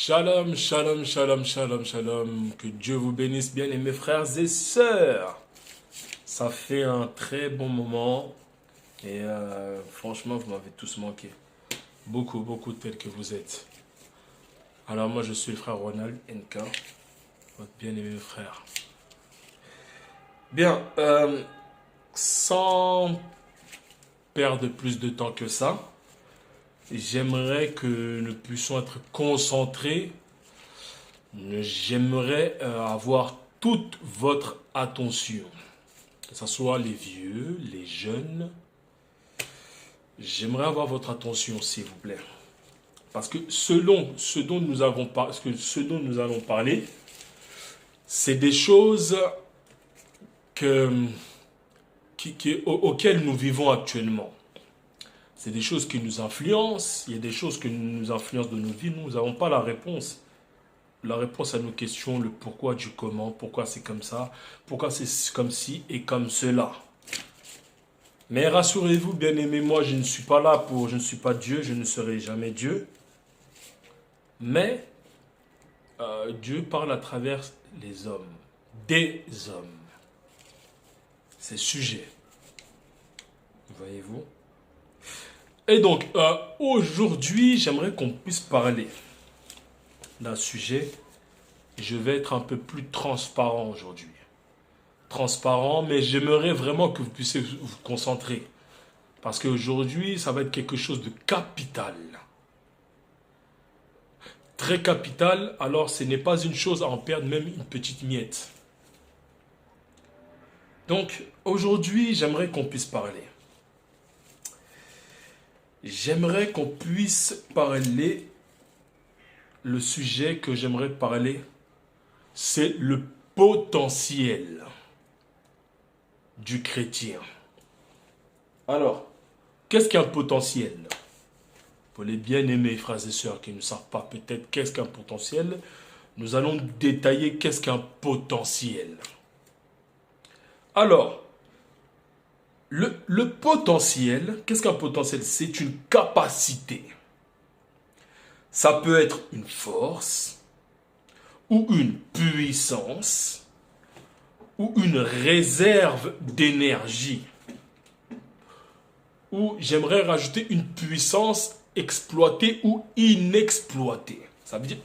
Shalom, shalom, shalom, shalom, shalom. Que Dieu vous bénisse bien, mes frères et sœurs. Ça fait un très bon moment et franchement, vous m'avez tous manqué. Beaucoup, beaucoup tel que vous êtes. Alors moi, je suis le frère Ronald NK, votre bien-aimé frère. Bien, sans perdre plus de temps que ça, j'aimerais que nous puissions être concentrés. J'aimerais avoir toute votre attention, que ce soit les vieux, les jeunes. J'aimerais avoir votre attention, s'il vous plaît. Parce que selon ce dont nous allons parler, c'est des choses auxquelles nous vivons actuellement. C'est des choses qui nous influencent. Il y a des choses qui nous influencent de nos vies. Nous n'avons pas la réponse. La réponse à nos questions, le pourquoi du comment, pourquoi c'est comme ça, pourquoi c'est comme ci et comme cela. Mais rassurez-vous, bien-aimés, moi je ne suis pas là je ne suis pas Dieu, je ne serai jamais Dieu. Mais Dieu parle à travers les hommes, des hommes. C'est sujet. Voyez-vous? Et donc, aujourd'hui, j'aimerais qu'on puisse parler d'un sujet. Je vais être un peu plus transparent aujourd'hui. Transparent, mais j'aimerais vraiment que vous puissiez vous concentrer. Parce qu'aujourd'hui, ça va être quelque chose de capital. Très capital, alors ce n'est pas une chose à en perdre même une petite miette. Donc, aujourd'hui, j'aimerais qu'on puisse parler. J'aimerais qu'on puisse parler, le sujet que j'aimerais parler, c'est le potentiel du chrétien. Alors, qu'est-ce qu'un potentiel? Pour les bien-aimés frères et sœurs qui ne savent pas peut-être qu'est-ce qu'un potentiel, nous allons détailler qu'est-ce qu'un potentiel. Alors, le potentiel, qu'est-ce qu'un potentiel? C'est une capacité. Ça peut être une force, ou une puissance, ou une réserve d'énergie. Ou j'aimerais rajouter une puissance exploitée ou inexploitée. Ça veut dire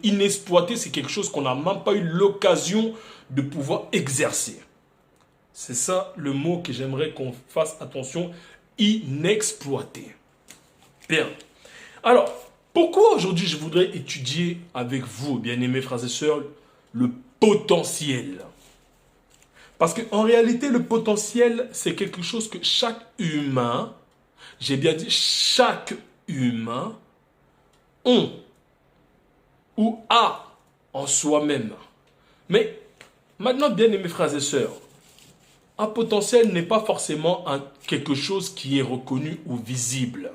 inexploité, c'est quelque chose qu'on n'a même pas eu l'occasion de pouvoir exercer. C'est ça le mot que j'aimerais qu'on fasse attention, inexploité. Bien. Alors, pourquoi aujourd'hui je voudrais étudier avec vous, bien-aimés frères et sœurs, le potentiel? Parce qu'en réalité, le potentiel, c'est quelque chose que chaque humain, j'ai bien dit chaque humain, ont ou a en soi-même. Mais maintenant, bien-aimés frères et sœurs, un potentiel n'est pas forcément quelque chose qui est reconnu ou visible.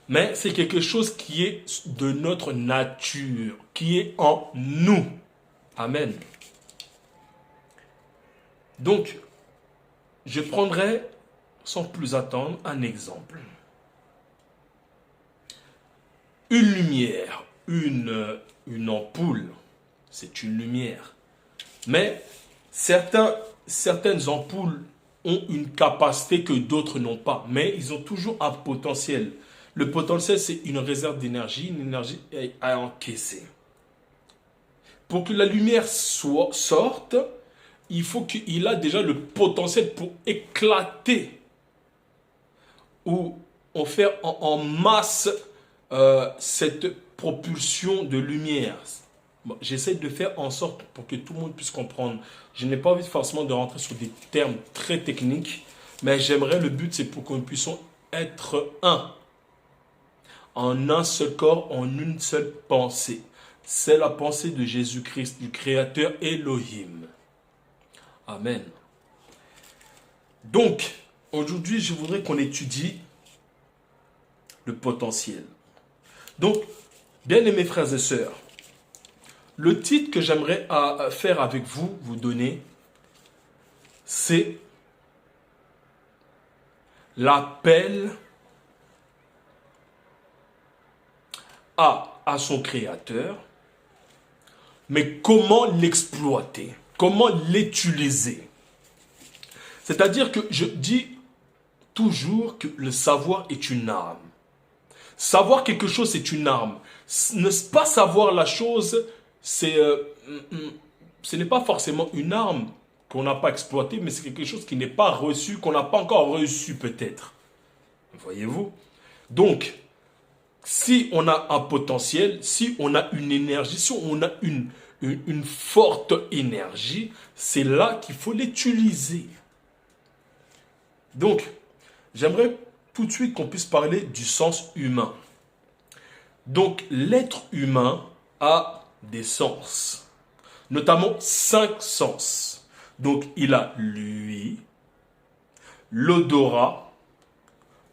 Mais c'est quelque chose qui est de notre nature, qui est en nous. Amen. Donc, je prendrai, sans plus attendre, un exemple. Une lumière, une ampoule, c'est une lumière. Mais certaines ampoules ont une capacité que d'autres n'ont pas. Mais ils ont toujours un potentiel. Le potentiel, c'est une réserve d'énergie, une énergie à encaisser. Pour que la lumière sorte, il faut qu'il a déjà le potentiel pour éclater ou en faire en masse cette propulsion de lumière. Bon, j'essaie de faire en sorte pour que tout le monde puisse comprendre. Je n'ai pas envie forcément de rentrer sur des termes très techniques, mais j'aimerais, le but c'est pour que nous puissions être un. En un seul corps, en une seule pensée. C'est la pensée de Jésus-Christ, du Créateur Elohim. Amen. Donc, aujourd'hui, je voudrais qu'on étudie le potentiel. Donc, bien aimés frères et sœurs, le titre que j'aimerais faire avec vous, vous donner, c'est l'appel à à son créateur, mais comment l'exploiter, comment l'utiliser. C'est-à-dire que je dis toujours que le savoir est une arme. Savoir quelque chose, c'est une arme. Ne pas savoir la chose, ce n'est pas forcément une arme qu'on n'a pas exploitée, mais c'est quelque chose qui n'est pas reçu, qu'on n'a pas encore reçu peut-être. Voyez-vous? Donc, si on a un potentiel, si on a une énergie, si on a une forte énergie, c'est là qu'il faut l'utiliser. Donc, j'aimerais tout de suite qu'on puisse parler du sens humain. Donc, l'être humain a des sens, notamment 5 sens. Donc, il a l'ouïe, l'odorat,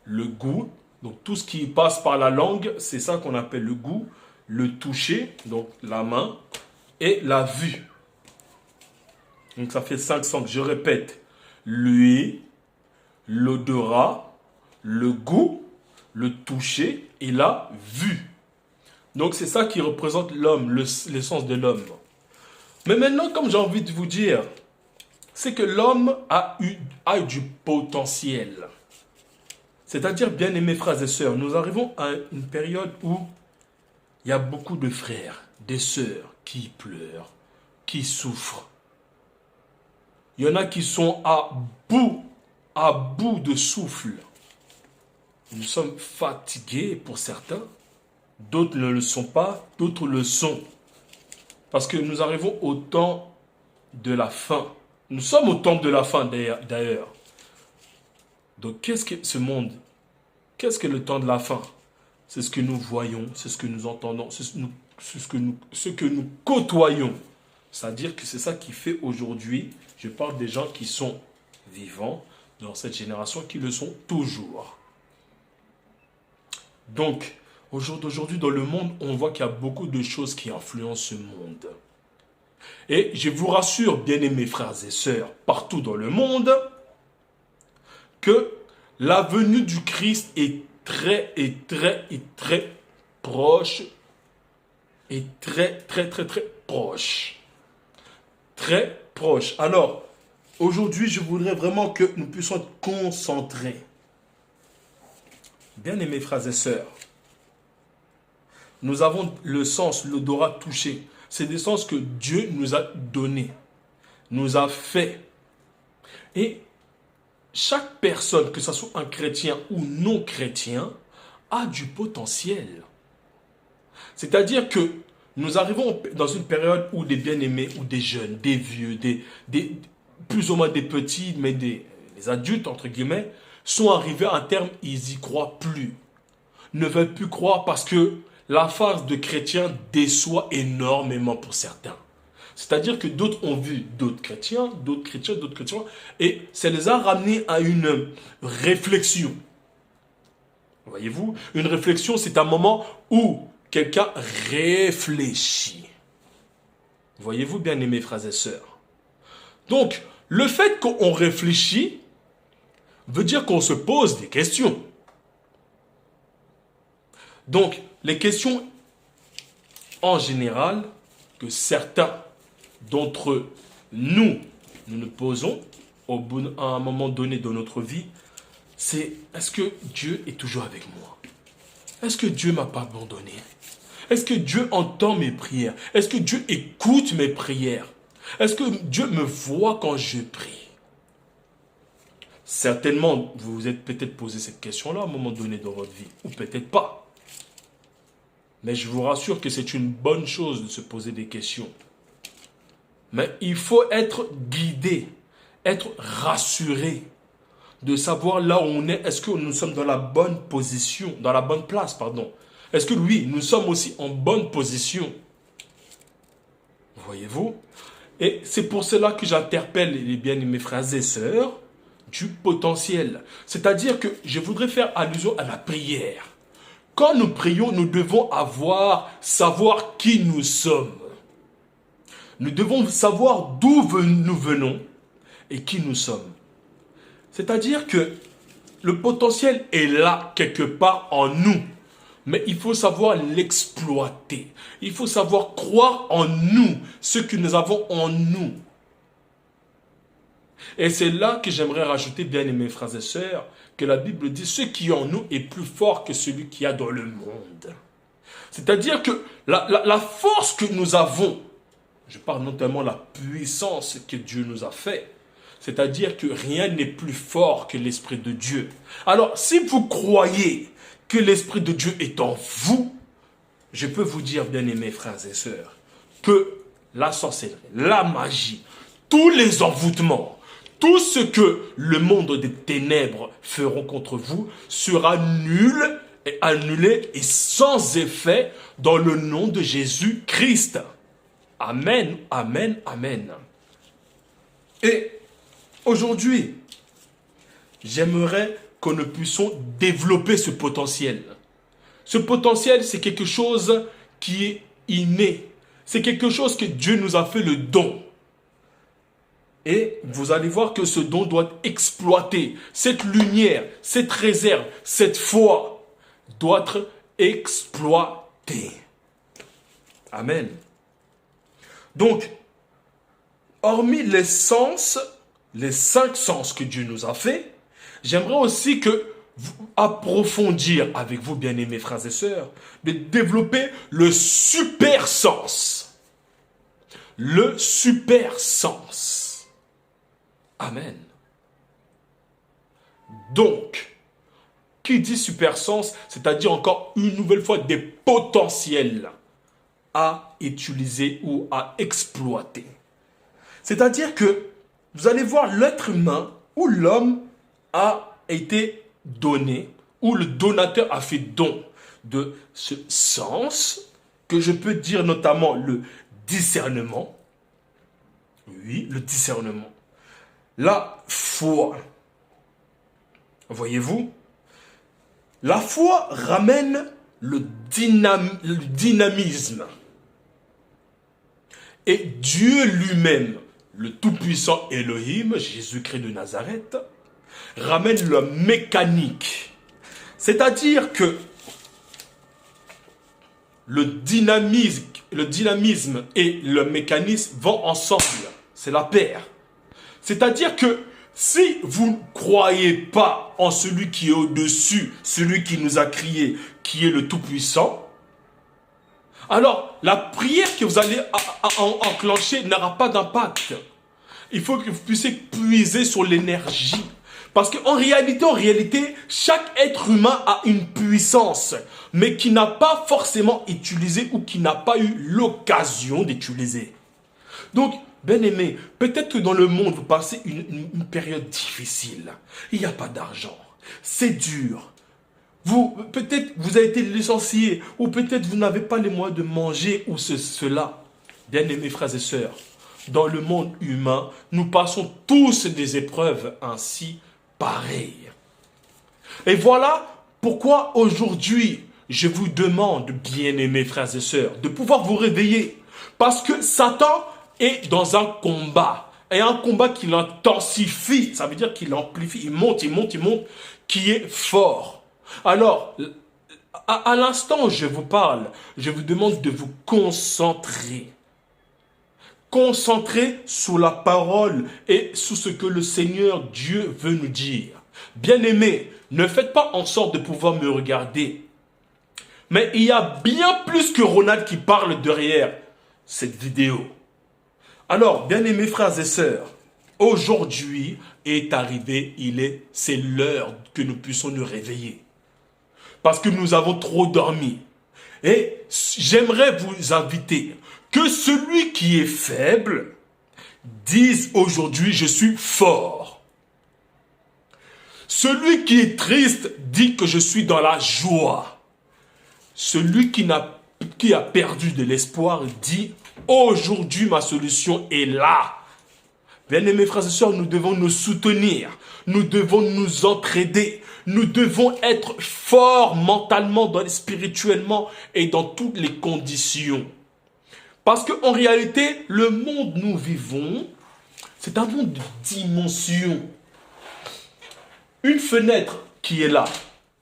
le goût. Donc, tout ce qui passe par la langue, c'est ça qu'on appelle le goût, le toucher, donc la main, et la vue. Donc, ça fait 5 sens. Je répète, l'ouïe, l'odorat, le goût, le toucher et la vue. Donc c'est ça qui représente l'homme, l'essence de l'homme. Mais maintenant, comme j'ai envie de vous dire, c'est que l'homme a du potentiel. C'est-à-dire, bien aimés frères et sœurs, nous arrivons à une période où il y a beaucoup de frères, des sœurs qui pleurent, qui souffrent. Il y en a qui sont à bout de souffle. Nous sommes fatigués pour certains. D'autres ne le sont pas, d'autres le sont. Parce que nous arrivons au temps de la fin. Nous sommes au temps de la fin d'ailleurs. Donc qu'est-ce que ce monde? Qu'est-ce que le temps de la fin? C'est ce que nous voyons, c'est ce que nous entendons, c'est ce que nous côtoyons. C'est-à-dire que c'est ça qui fait aujourd'hui, je parle des gens qui sont vivants dans cette génération, qui le sont toujours. Donc, au jour d'aujourd'hui, dans le monde, on voit qu'il y a beaucoup de choses qui influencent ce monde. Et je vous rassure, bien-aimés frères et sœurs, partout dans le monde, que la venue du Christ est très proche. Et très proche. Très proche. Alors, aujourd'hui, je voudrais vraiment que nous puissions être concentrés. Bien-aimés frères et sœurs, nous avons le sens, l'odorat touché. C'est des sens que Dieu nous a donnés, nous a fait. Et chaque personne, que ce soit un chrétien ou non chrétien, a du potentiel. C'est-à-dire que nous arrivons dans une période où des bien-aimés, ou des jeunes, des vieux, plus ou moins des petits, mais des adultes, entre guillemets, sont arrivés à un terme, ils n'y croient plus. Ne veulent plus croire parce que la phase de chrétien déçoit énormément pour certains. C'est-à-dire que d'autres ont vu d'autres chrétiens, et ça les a ramenés à une réflexion. Voyez-vous, une réflexion, c'est un moment où quelqu'un réfléchit. Voyez-vous, bien-aimés frères et sœurs. Donc, le fait qu'on réfléchit veut dire qu'on se pose des questions. Donc, les questions en général que certains d'entre nous posons à un moment donné de notre vie, c'est: est-ce que Dieu est toujours avec moi? Est-ce que Dieu ne m'a pas abandonné? Est-ce que Dieu entend mes prières? Est-ce que Dieu écoute mes prières? Est-ce que Dieu me voit quand je prie? Certainement, vous vous êtes peut-être posé cette question-là à un moment donné dans votre vie, ou peut-être pas. Mais je vous rassure que c'est une bonne chose de se poser des questions. Mais il faut être guidé, être rassuré, de savoir là où on est. Est-ce que nous sommes dans la bonne position, dans la bonne place, pardon. Est-ce que oui, nous sommes aussi en bonne position? Voyez-vous? Et c'est pour cela que j'interpelle les bien-aimés frères et sœurs du potentiel. C'est-à-dire que je voudrais faire allusion à la prière. Quand nous prions, nous devons savoir qui nous sommes. Nous devons savoir d'où nous venons et qui nous sommes. C'est-à-dire que le potentiel est là quelque part en nous. Mais il faut savoir l'exploiter. Il faut savoir croire en nous, ce que nous avons en nous. Et c'est là que j'aimerais rajouter, bien aimés frères et sœurs, que la Bible dit, ce qui est en nous est plus fort que celui qui y a dans le monde. C'est-à-dire que la force que nous avons, je parle notamment de la puissance que Dieu nous a fait, c'est-à-dire que rien n'est plus fort que l'Esprit de Dieu. Alors, si vous croyez que l'Esprit de Dieu est en vous, je peux vous dire, bien-aimés frères et sœurs, que la sorcellerie, la magie, tous les envoûtements, tout ce que le monde des ténèbres feront contre vous sera nul et annulé et sans effet dans le nom de Jésus-Christ. Amen, amen, amen. Et aujourd'hui, j'aimerais que nous puissions développer ce potentiel. Ce potentiel, c'est quelque chose qui est inné. C'est quelque chose que Dieu nous a fait le don. Et vous allez voir que ce don doit être exploité. Cette lumière, cette réserve, cette foi doit être exploitée. Amen. Donc, hormis les sens, les 5 sens que Dieu nous a fait, j'aimerais aussi que vous approfondir avec vous, bien-aimés frères et sœurs, de développer le super sens. Le super sens. Amen. Donc, qui dit super sens, c'est-à-dire encore une nouvelle fois des potentiels à utiliser ou à exploiter. C'est-à-dire que vous allez voir l'être humain où l'homme a été donné, où le donateur a fait don de ce sens, que je peux dire notamment le discernement. Oui, le discernement. La foi. Voyez-vous, la foi ramène le dynamisme. Et Dieu lui-même, le Tout-Puissant Elohim, Jésus-Christ de Nazareth, ramène la mécanique. C'est-à-dire que le dynamisme et le mécanisme vont ensemble. C'est la paire. C'est-à-dire que si vous ne croyez pas en celui qui est au-dessus, celui qui nous a créés, qui est le Tout-Puissant, alors la prière que vous allez enclencher n'aura pas d'impact. Il faut que vous puissiez puiser sur l'énergie. Parce qu'en réalité, chaque être humain a une puissance, mais qui n'a pas forcément utilisé ou qui n'a pas eu l'occasion d'utiliser. Donc, bien aimé, peut-être que dans le monde, vous passez une période difficile. Il n'y a pas d'argent. C'est dur. Peut-être vous avez été licencié, ou peut-être vous n'avez pas les moyens de manger, ou cela. Bien aimés frères et sœurs, dans le monde humain, nous passons tous des épreuves ainsi pareilles. Et voilà pourquoi aujourd'hui, je vous demande, bien aimés frères et sœurs, de pouvoir vous réveiller. Parce que Satan est dans un combat. Et un combat qui l'intensifie. Ça veut dire qu'il amplifie. Il monte, qui est fort. Alors, à l'instant où je vous parle, je vous demande de vous concentrer. Concentrer sur la parole et sur ce que le Seigneur Dieu veut nous dire. Bien-aimés, ne faites pas en sorte de pouvoir me regarder. Mais il y a bien plus que Ronald qui parle derrière cette vidéo. Alors, bien-aimés frères et sœurs, aujourd'hui est arrivé, c'est l'heure que nous puissions nous réveiller. Parce que nous avons trop dormi. Et j'aimerais vous inviter que celui qui est faible dise aujourd'hui, je suis fort. Celui qui est triste dit que je suis dans la joie. Celui qui a perdu de l'espoir dit, aujourd'hui ma solution est là. Bien-aimés frères et sœurs, nous devons nous soutenir, nous devons nous entraider, nous devons être forts mentalement, spirituellement et dans toutes les conditions. Parce qu'en réalité, le monde où nous vivons, c'est un monde de dimension. Une fenêtre qui est là,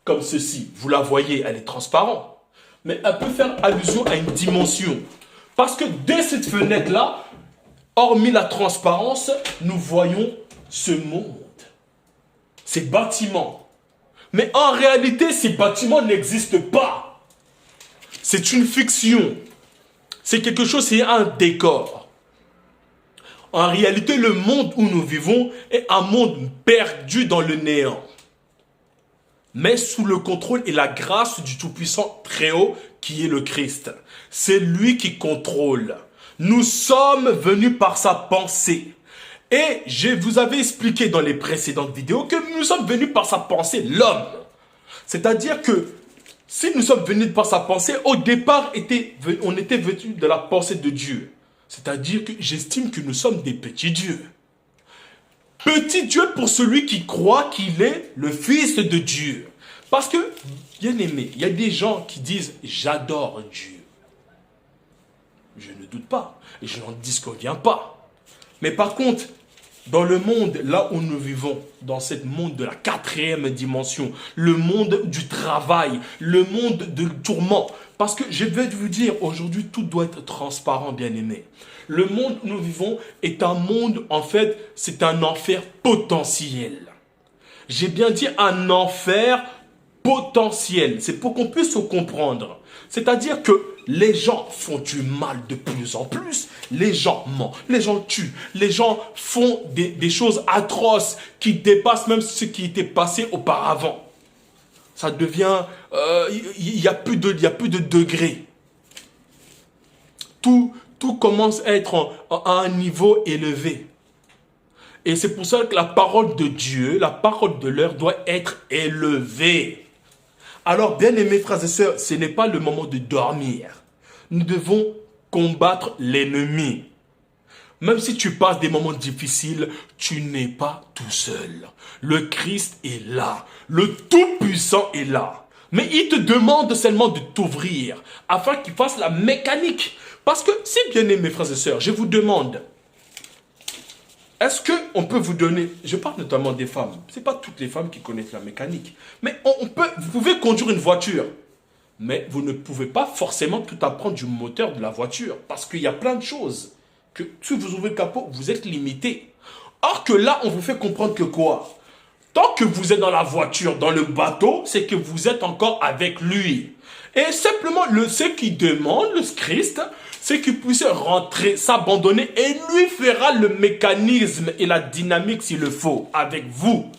comme ceci, vous la voyez, elle est transparente. mais elle peut faire allusion à une dimension. Parce que dès cette fenêtre-là, hormis la transparence, nous voyons ce monde, ces bâtiments. Mais en réalité, ces bâtiments n'existent pas. C'est une fiction. C'est quelque chose, c'est un décor. En réalité, le monde où nous vivons est un monde perdu dans le néant. Mais sous le contrôle et la grâce du Tout-Puissant très haut qui est le Christ. C'est lui qui contrôle. Nous sommes venus par sa pensée. Et je vous avais expliqué dans les précédentes vidéos que nous sommes venus par sa pensée, l'homme. C'est-à-dire que si nous sommes venus par sa pensée, au départ, on était venus de la pensée de Dieu. C'est-à-dire que j'estime que nous sommes des petits dieux. Petit Dieu pour celui qui croit qu'il est le Fils de Dieu. Parce que, bien aimé, il y a des gens qui disent « j'adore Dieu ». Je ne doute pas, et je n'en disconviens pas. Mais par contre, dans le monde, là où nous vivons, dans ce monde de la 4e dimension, le monde du travail, le monde de tourment, parce que je vais vous dire, aujourd'hui, tout doit être transparent, bien aimé. Le monde où nous vivons est un monde, en fait, c'est un enfer potentiel. J'ai bien dit un enfer potentiel. C'est pour qu'on puisse se comprendre. C'est-à-dire que les gens font du mal de plus en plus. Les gens mentent, les gens tuent, les gens font des choses atroces qui dépassent même ce qui était passé auparavant. Ça devient... il n'y a plus de degrés. Tout commence à être à un niveau élevé. Et c'est pour ça que la parole de Dieu, la parole de l'heure doit être élevée. Alors, bien aimés frères et sœurs, ce n'est pas le moment de dormir. Nous devons combattre l'ennemi. Même si tu passes des moments difficiles, tu n'es pas tout seul. Le Christ est là. Le Tout-Puissant est là. Mais il te demande seulement de t'ouvrir afin qu'il fasse la mécanique. Parce que, si bien aimés frères et sœurs, je vous demande, est-ce qu'on peut vous donner, je parle notamment des femmes, ce n'est pas toutes les femmes qui connaissent la mécanique, mais vous pouvez conduire une voiture, mais vous ne pouvez pas forcément tout apprendre du moteur de la voiture, parce qu'il y a plein de choses, que si vous ouvrez le capot, vous êtes limité. Or que là, on vous fait comprendre que quoi? Tant que vous êtes dans la voiture, dans le bateau, c'est que vous êtes encore avec lui. Et simplement, ce qu'il demande, le Christ, c'est qu'il puisse rentrer, s'abandonner et lui fera le mécanisme et la dynamique s'il le faut, avec vous.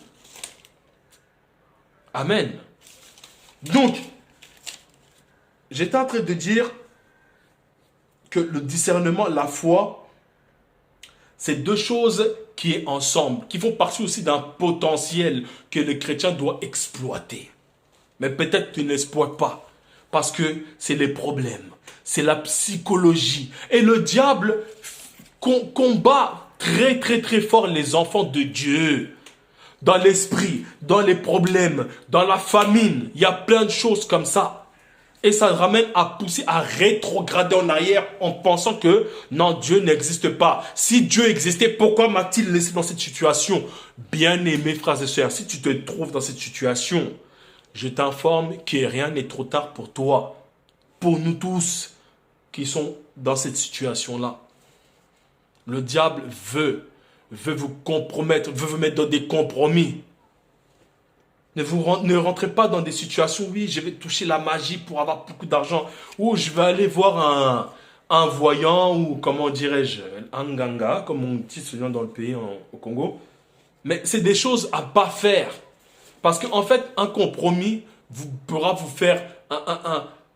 Amen. Donc, j'étais en train de dire que le discernement, la foi, c'est deux choses qui sont ensemble, qui font partie aussi d'un potentiel que le chrétien doit exploiter. Mais peut-être tu n'exploites pas, parce que c'est les problèmes, c'est la psychologie. Et le diable combat très très très fort les enfants de Dieu. Dans l'esprit, dans les problèmes, dans la famine, il y a plein de choses comme ça. Et ça ramène à pousser, à rétrograder en arrière en pensant que non, Dieu n'existe pas. Si Dieu existait, pourquoi m'a-t-il laissé dans cette situation? Bien-aimés frères et sœurs, si tu te trouves dans cette situation, je t'informe que rien n'est trop tard pour toi, pour nous tous qui sont dans cette situation-là. Le diable veut vous compromettre, veut vous mettre dans des compromis. Ne rentrez pas dans des situations, oui, je vais toucher la magie pour avoir beaucoup d'argent, ou je vais aller voir un voyant, ou comment dirais-je, un ganga, comme on dit souvent dans le pays, au Congo. Mais c'est des choses à ne pas faire. Parce qu'en fait, un compromis pourra vous faire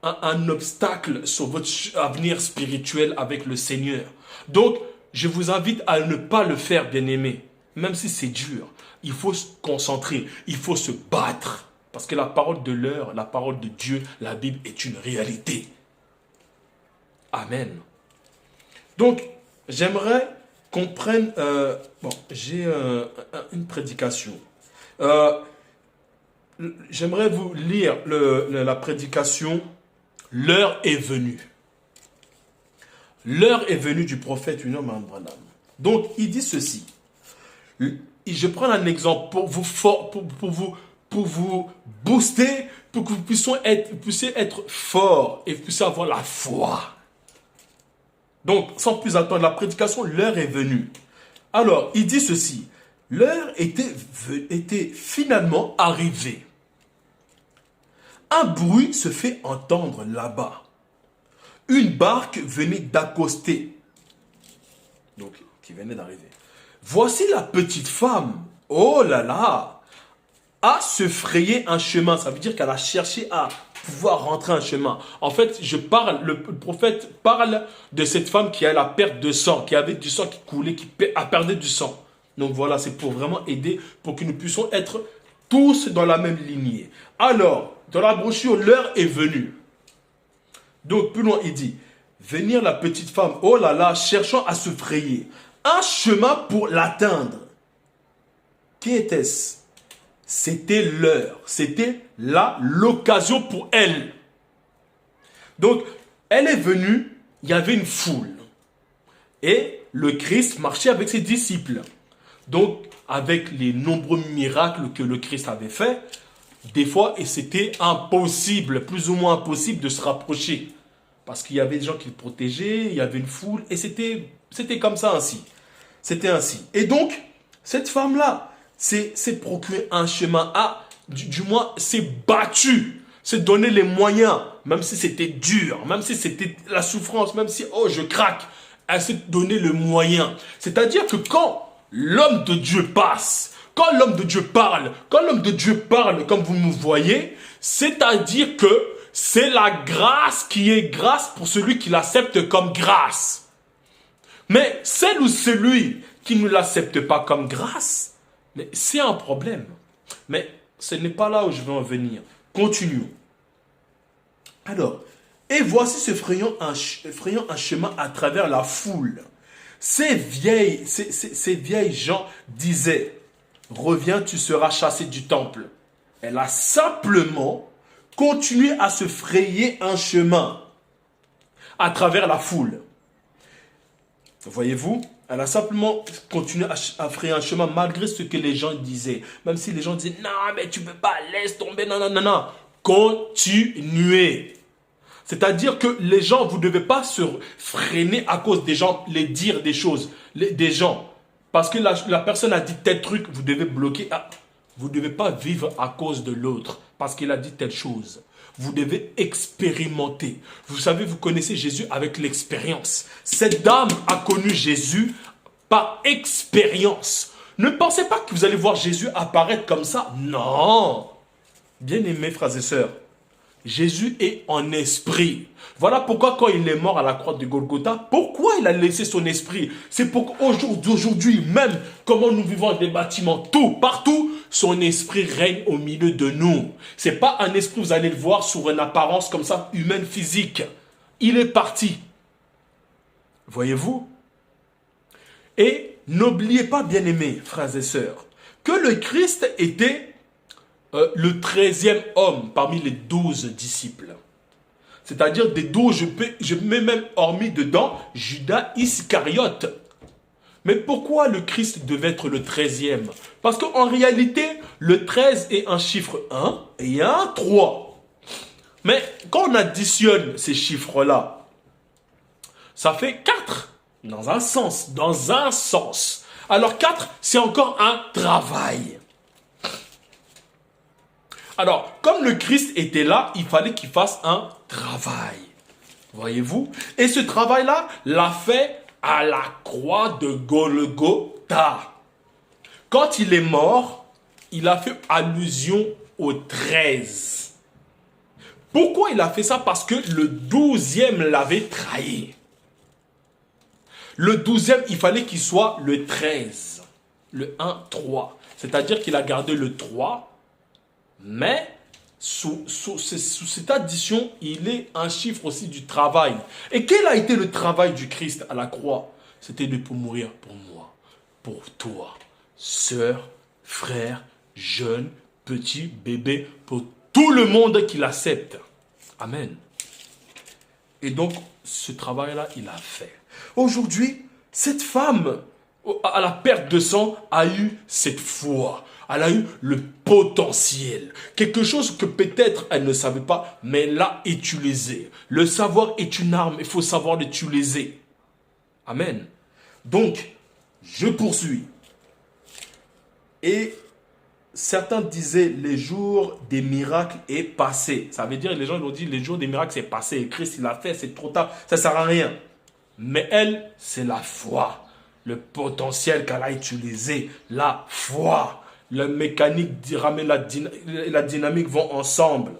un obstacle sur votre avenir spirituel avec le Seigneur. Donc, je vous invite à ne pas le faire, bien-aimés, même si c'est dur. Il faut se concentrer, il faut se battre. Parce que la parole de l'heure, la parole de Dieu, la Bible est une réalité. Amen. Donc, j'aimerais qu'on prenne... j'ai une prédication. J'aimerais vous lire la prédication « L'heure est venue ». L'heure est venue du prophète William Branham. Donc, il dit ceci. Je prends un exemple pour vous pour vous booster, pour que vous puissiez être forts et vous puissiez avoir la foi. Donc, sans plus attendre la prédication, l'heure est venue. Alors, il dit ceci. L'heure était finalement arrivée. Un bruit se fait entendre là-bas. Une barque venait d'accoster. Donc, qui venait d'arriver. Voici la petite femme. Oh là là. A se frayer un chemin. Ça veut dire qu'elle a cherché à pouvoir rentrer un chemin. En fait, le prophète parle de cette femme qui a la perte de sang, qui avait du sang qui coulait, qui a perdu du sang. Donc voilà, c'est pour vraiment aider, pour que nous puissions être tous dans la même lignée. Alors, dans la brochure, l'heure est venue. Donc, plus loin, il dit, venir la petite femme, oh là là, cherchant à se frayer un chemin pour l'atteindre. Qui était-ce? C'était l'heure, c'était l'occasion pour elle. Donc, elle est venue, il y avait une foule. Et le Christ marchait avec ses disciples. Donc, avec les nombreux miracles que le Christ avait fait, des fois, et c'était impossible, plus ou moins impossible de se rapprocher. Parce qu'il y avait des gens qui le protégeaient, il y avait une foule, et c'était comme ça ainsi. C'était ainsi. Et donc, cette femme-là, c'est procurer un chemin du moins, c'est battu, c'est donner les moyens, même si c'était dur, même si c'était la souffrance, même si, oh, je craque, elle s'est donné le moyen. C'est-à-dire que quand l'homme de Dieu passe, quand l'homme de Dieu parle, comme vous me voyez, c'est-à-dire que c'est la grâce qui est grâce pour celui qui l'accepte comme grâce. Mais celle ou celui qui ne l'accepte pas comme grâce, c'est un problème. Mais ce n'est pas là où je veux en venir. Continuons. Alors, et voici se frayant un chemin à travers la foule. Ces vieilles gens disaient, reviens, tu seras chassé du temple. Elle a simplement continué à se frayer un chemin à travers la foule. Voyez-vous? Elle a simplement continué à frayer un chemin malgré ce que les gens disaient. Même si les gens disaient, non, mais tu ne peux pas, laisse tomber, non, non, non, non. Continuez. C'est-à-dire que les gens, vous ne devez pas se freiner à cause des gens, les dire des choses, des gens. Parce que la personne a dit tel truc, vous devez bloquer. Vous ne devez pas vivre à cause de l'autre parce qu'il a dit telle chose. Vous devez expérimenter. Vous savez, vous connaissez Jésus avec l'expérience. Cette dame a connu Jésus par expérience. Ne pensez pas que vous allez voir Jésus apparaître comme ça. Non. Bien-aimés frères et sœurs, Jésus est en esprit. Voilà pourquoi quand il est mort à la croix de Golgotha, pourquoi il a laissé son esprit? C'est pour qu'aujourd'hui, même comment nous vivons dans des bâtiments, partout, son esprit règne au milieu de nous. Ce n'est pas un esprit, vous allez le voir, sur une apparence comme ça, humaine, physique. Il est parti. Voyez-vous? Et n'oubliez pas, bien-aimés, frères et sœurs, que le Christ était le 13e homme parmi les 12 disciples. C'est-à-dire des 12, je mets même hormis dedans Judas Iscariote. Mais pourquoi le Christ devait être le 13e? Parce qu'en réalité, le 13 est un chiffre 1 et un 3. Mais quand on additionne ces chiffres-là, ça fait 4 dans un sens. Dans un sens. Alors 4, c'est encore un travail. Alors, comme le Christ était là, il fallait qu'il fasse un travail. Voyez-vous? Et ce travail-là, l'a fait à la croix de Golgotha. Quand il est mort, il a fait allusion au 13. Pourquoi il a fait ça? Parce que le 12e l'avait trahi. Le 12e, il fallait qu'il soit le 13. Le 1, 3. C'est-à-dire qu'il a gardé le 3. Mais sous cette addition, il est un chiffre aussi du travail. Et quel a été le travail du Christ à la croix? C'était de mourir pour moi, pour toi, sœur, frère, jeune, petit, bébé, pour tout le monde qui l'accepte. Amen. Et donc, ce travail-là, il a fait. Aujourd'hui, cette femme, à la perte de sang, a eu cette foi. Elle a eu le potentiel. Quelque chose que peut-être elle ne savait pas, mais elle l'a utilisé. Le savoir est une arme, il faut savoir l'utiliser. Amen. Donc, je poursuis. Et certains disaient, les jours des miracles est passé. Ça veut dire, les gens ils ont dit, les jours des miracles c'est passé. Christ, il l'a fait, c'est trop tard, ça ne sert à rien. Mais elle, c'est la foi. Le potentiel qu'elle a utilisé, la foi. La mécanique ramène la dynamique vont ensemble.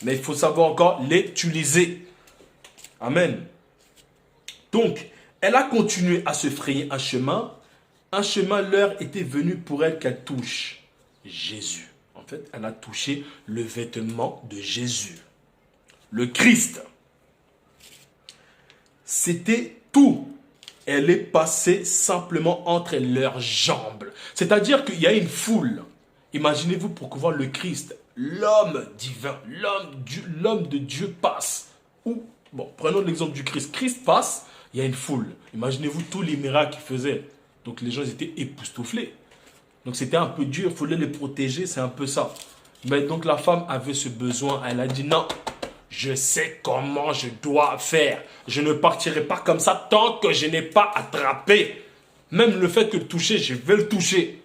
Mais il faut savoir encore l'utiliser. Amen. Donc, elle a continué à se frayer un chemin. Un chemin, l'heure était venue pour elle qu'elle touche Jésus. En fait, elle a touché le vêtement de Jésus. Le Christ. C'était tout. Elle est passée simplement entre leurs jambes. C'est-à-dire qu'il y a une foule. Imaginez-vous pour voir le Christ, l'homme divin, l'homme de Dieu passe. Ou, bon, prenons l'exemple du Christ. Christ passe, il y a une foule. Imaginez-vous tous les miracles qu'il faisait. Donc les gens étaient époustouflés. Donc c'était un peu dur, il fallait les protéger, c'est un peu ça. Mais donc la femme avait ce besoin, elle a dit non. Je sais comment je dois faire. Je ne partirai pas comme ça tant que je n'ai pas attrapé. Même le fait que toucher, je vais le toucher.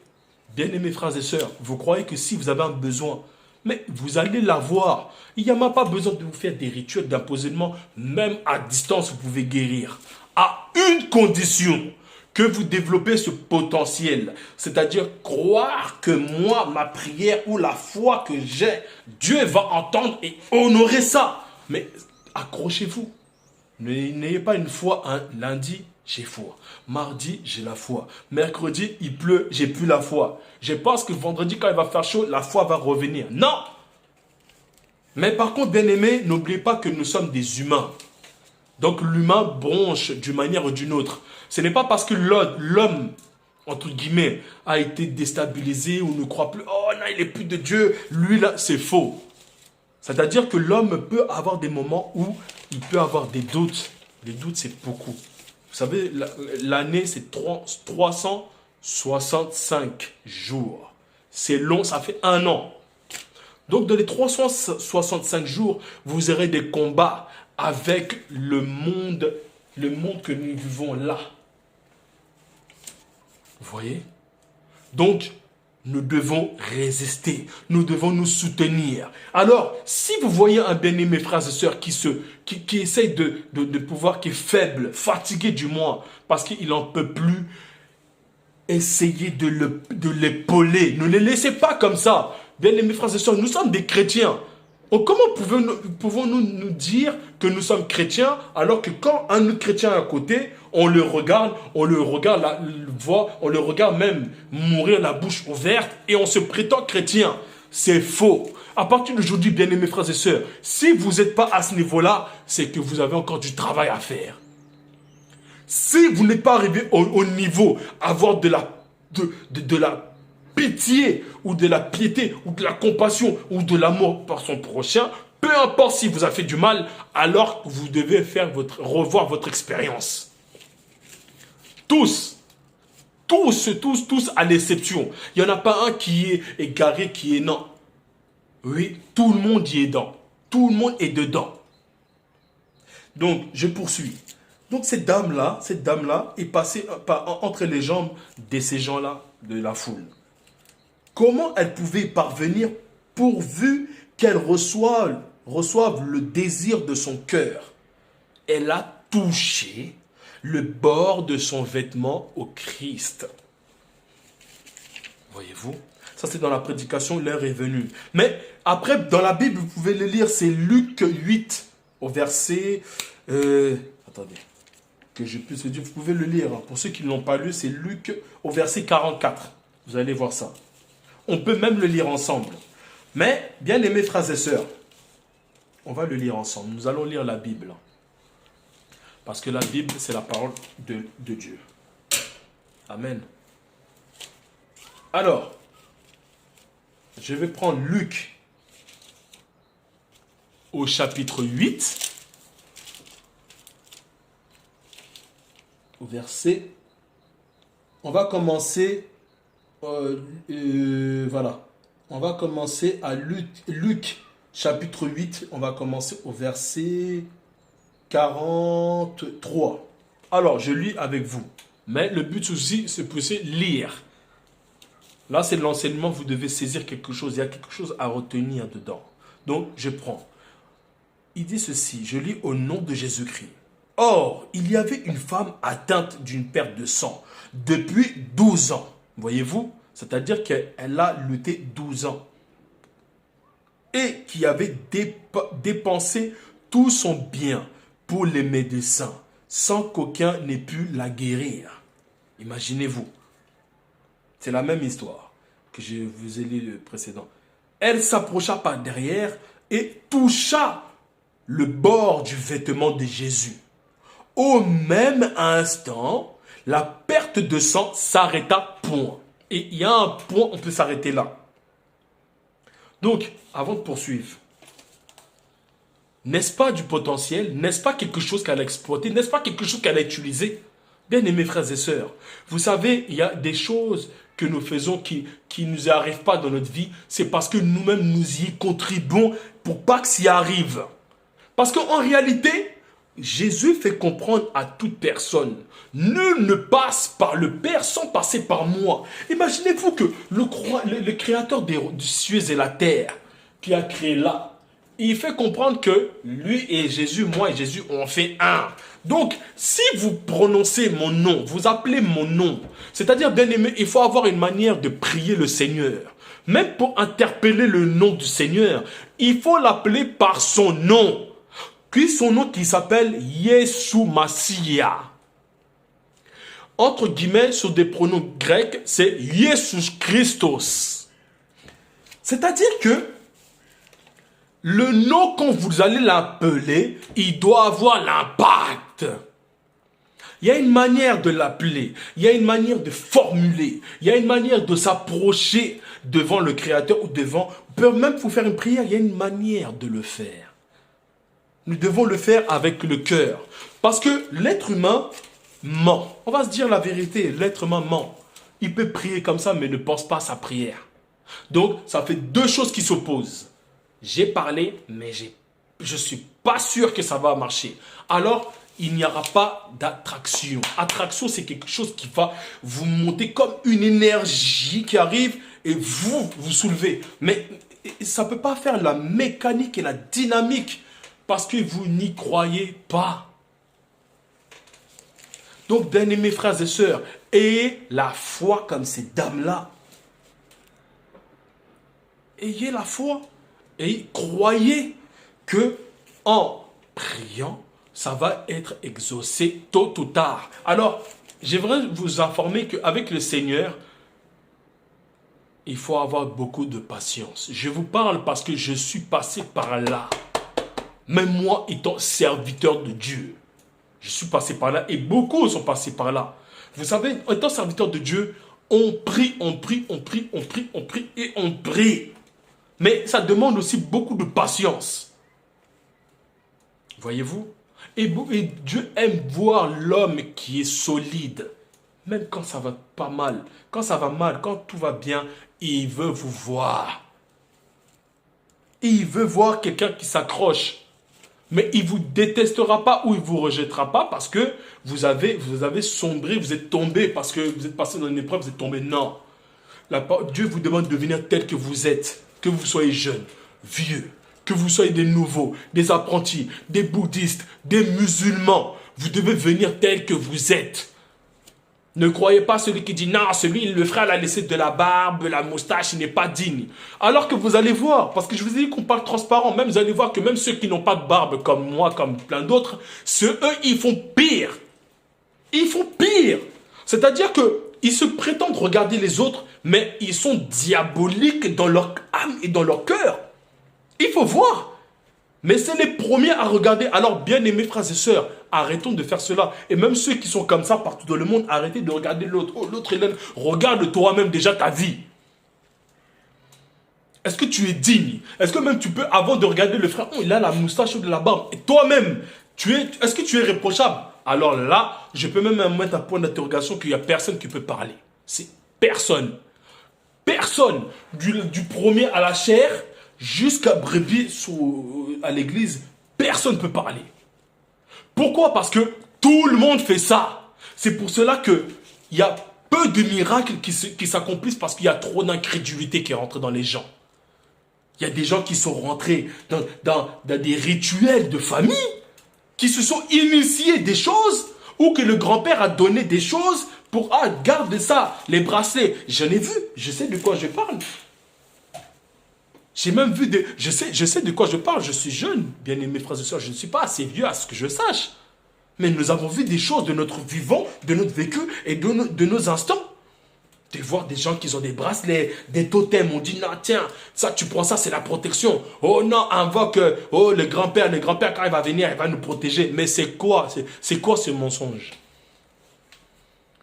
Bien-aimés frères et sœurs, vous croyez que si vous avez un besoin, mais vous allez l'avoir. Il n'y a même pas besoin de vous faire des rituels d'impositionnement. Même à distance, vous pouvez guérir. À une condition, que vous développez ce potentiel. C'est-à-dire croire que moi, ma prière ou la foi que j'ai, Dieu va entendre et honorer ça. Mais accrochez-vous. N'ayez pas une foi un lundi, j'ai foi. Mardi, j'ai la foi. Mercredi, il pleut, j'ai plus la foi. Je pense que vendredi, quand il va faire chaud, la foi va revenir. Non! Mais par contre, bien-aimés, n'oubliez pas que nous sommes des humains. Donc l'humain bronche d'une manière ou d'une autre. Ce n'est pas parce que l'homme, entre guillemets, a été déstabilisé ou ne croit plus, oh non, il n'est plus de Dieu, lui là, c'est faux. C'est-à-dire que l'homme peut avoir des moments où il peut avoir des doutes. Les doutes, c'est beaucoup. Vous savez, l'année, c'est 365 jours. C'est long, ça fait un an. Donc, dans les 365 jours, vous aurez des combats avec le monde que nous vivons là. Vous voyez? Donc, nous devons résister. Nous devons nous soutenir. Alors, si vous voyez un bien-aimé frères et sœurs qui essaye de pouvoir, qui est faible, fatigué du moins, parce qu'il n'en peut plus, essayez de l'épauler. Ne les laissez pas comme ça. Bien-aimés frères et sœurs, nous sommes des chrétiens. Comment pouvons-nous nous dire que nous sommes chrétiens alors que quand un autre chrétien est à côté, on le regarde même mourir la bouche ouverte et on se prétend chrétien. C'est faux. À partir d'aujourd'hui, bien-aimés frères et sœurs, si vous n'êtes pas à ce niveau-là, c'est que vous avez encore du travail à faire. Si vous n'êtes pas arrivé au niveau, avoir de la pitié ou de la piété ou de la compassion ou de l'amour par son prochain, peu importe si vous avez fait du mal, alors vous devez revoir votre expérience. Tous à l'exception. Il n'y en a pas un qui est égaré, qui est non. Oui, tout le monde y est dedans. Tout le monde est dedans. Donc, je poursuis. Donc, cette dame-là est passée entre les jambes de ces gens-là, de la foule. Comment elle pouvait parvenir pourvu qu'elle reçoive le désir de son cœur? Elle a touché le bord de son vêtement au Christ. Voyez-vous? Ça, c'est dans la prédication, l'heure est venue. Mais après, dans la Bible, vous pouvez le lire, c'est Luc 8, au verset... attendez, que je puisse le dire, vous pouvez le lire. Pour ceux qui ne l'ont pas lu, c'est Luc au verset 44. Vous allez voir ça. On peut même le lire ensemble. Mais, bien aimés frères et sœurs, on va le lire ensemble. Nous allons lire la Bible. Parce que la Bible, c'est la parole de Dieu. Amen. Alors, je vais prendre Luc au chapitre 8, au verset On va commencer, voilà. On va commencer à Luc, chapitre 8. On va commencer au verset 43. Alors, je lis avec vous. Mais le but aussi, c'est pour lire. Là, c'est l'enseignement, vous devez saisir quelque chose. Il y a quelque chose à retenir dedans. Donc, je prends. Il dit ceci, je lis au nom de Jésus-Christ. Or, il y avait une femme atteinte d'une perte de sang depuis 12 ans. Voyez-vous? C'est-à-dire qu'elle a lutté 12 ans. Et qui avait dépensé tout son bien pour les médecins, sans qu'aucun n'ait pu la guérir. Imaginez-vous. C'est la même histoire que je vous ai lu le précédent. Elle s'approcha par derrière et toucha le bord du vêtement de Jésus. Au même instant, la perte de sang s'arrêta, point. Et il y a un point, on peut s'arrêter là. Donc, avant de poursuivre, n'est-ce pas du potentiel? N'est-ce pas quelque chose qu'elle a exploité? N'est-ce pas quelque chose qu'elle a utilisé? Bien aimés frères et sœurs, vous savez, il y a des choses que nous faisons qui ne nous arrivent pas dans notre vie. C'est parce que nous-mêmes, nous y contribuons pour pas que ça y arrive. Parce qu'en réalité, Jésus fait comprendre à toute personne, nul ne passe par le Père sans passer par moi. Imaginez-vous que le créateur des cieux et la terre, qui a créé là, il fait comprendre que lui et Jésus, moi et Jésus, on fait un. Donc, si vous prononcez mon nom, vous appelez mon nom, c'est-à-dire, bien aimé, il faut avoir une manière de prier le Seigneur. Même pour interpeller le nom du Seigneur, il faut l'appeler par son nom. Puis son nom qui s'appelle Yeshua Mashiach. Entre guillemets, sur des pronoms grecs, c'est Jesus Christos. C'est-à-dire que le nom, quand vous allez l'appeler, il doit avoir l'impact. Il y a une manière de l'appeler, il y a une manière de formuler, il y a une manière de s'approcher devant le Créateur ou devant, même pour faire une prière, il y a une manière de le faire. Nous devons le faire avec le cœur. Parce que l'être humain ment. On va se dire la vérité, l'être humain ment. Il peut prier comme ça, mais ne pense pas à sa prière. Donc, ça fait deux choses qui s'opposent. J'ai parlé, mais je ne suis pas sûr que ça va marcher. Alors, il n'y aura pas d'attraction. Attraction, c'est quelque chose qui va vous monter comme une énergie qui arrive et vous soulevez. Mais ça ne peut pas faire la mécanique et la dynamique parce que vous n'y croyez pas. Donc, bien aimés frères et sœurs, ayez la foi comme ces dames-là. Ayez la foi. Et croyez que en priant, ça va être exaucé tôt ou tard. Alors, j'aimerais vous informer qu'avec le Seigneur, il faut avoir beaucoup de patience. Je vous parle parce que je suis passé par là. Même moi, étant serviteur de Dieu, je suis passé par là et beaucoup sont passés par là. Vous savez, étant serviteur de Dieu, on prie, on prie, on prie, on prie, on prie et on prie. Mais ça demande aussi beaucoup de patience. Voyez-vous? Et Dieu aime voir l'homme qui est solide. Même quand ça va pas mal. Quand ça va mal, quand tout va bien, il veut vous voir. Et il veut voir quelqu'un qui s'accroche. Mais il ne vous détestera pas ou il ne vous rejettera pas parce que vous avez sombré, vous êtes tombé, parce que vous êtes passé dans une épreuve, vous êtes tombé. Non. Dieu vous demande de venir tel que vous êtes. Que vous soyez jeune, vieux, que vous soyez des nouveaux, des apprentis, des bouddhistes, des musulmans. Vous devez venir tel que vous êtes. Ne croyez pas celui qui dit non, le frère l'a laissé de la barbe, la moustache, il n'est pas digne. Alors que vous allez voir, parce que je vous ai dit qu'on parle transparent, même vous allez voir que même ceux qui n'ont pas de barbe comme moi, comme plein d'autres, eux, ils font pire. Ils font pire. C'est-à-dire qu'ils se prétendent regarder les autres, mais ils sont diaboliques dans leur âme et dans leur cœur. Il faut voir. Mais c'est les premiers à regarder. Alors, bien aimés frères et sœurs, arrêtons de faire cela. Et même ceux qui sont comme ça partout dans le monde, arrêtez de regarder l'autre. Oh, l'autre, regarde toi-même déjà ta vie. Est-ce que tu es digne? Est-ce que même tu peux, avant de regarder le frère, oh, il a la moustache ou de la barbe. Et toi-même, est-ce que tu es réprochable? alors là, je peux même mettre un point d'interrogation qu'il n'y a personne qui peut parler. C'est personne. Personne. Du premier à la chair jusqu'à brebis à l'église, personne ne peut parler. Pourquoi? Parce que tout le monde fait ça. C'est pour cela qu'il y a peu de miracles qui s'accomplissent parce qu'il y a trop d'incrédulité qui est rentrée dans les gens. Il y a des gens qui sont rentrés dans des rituels de famille, qui se sont initiés des choses, ou que le grand-père a donné des choses pour, garde ça, les bracelets. J'en ai vu, je sais de quoi je parle. J'ai même vu je sais de quoi je parle, je suis jeune, bien aimés frères et sœurs, je ne suis pas assez vieux à ce que je sache. Mais nous avons vu des choses de notre vivant, de notre vécu et de nos instants. De voir des gens qui ont des bracelets, des totems, on dit non tiens, ça tu prends ça c'est la protection. Oh non, invoque, le grand-père quand il va venir, il va nous protéger. Mais c'est quoi ce mensonge?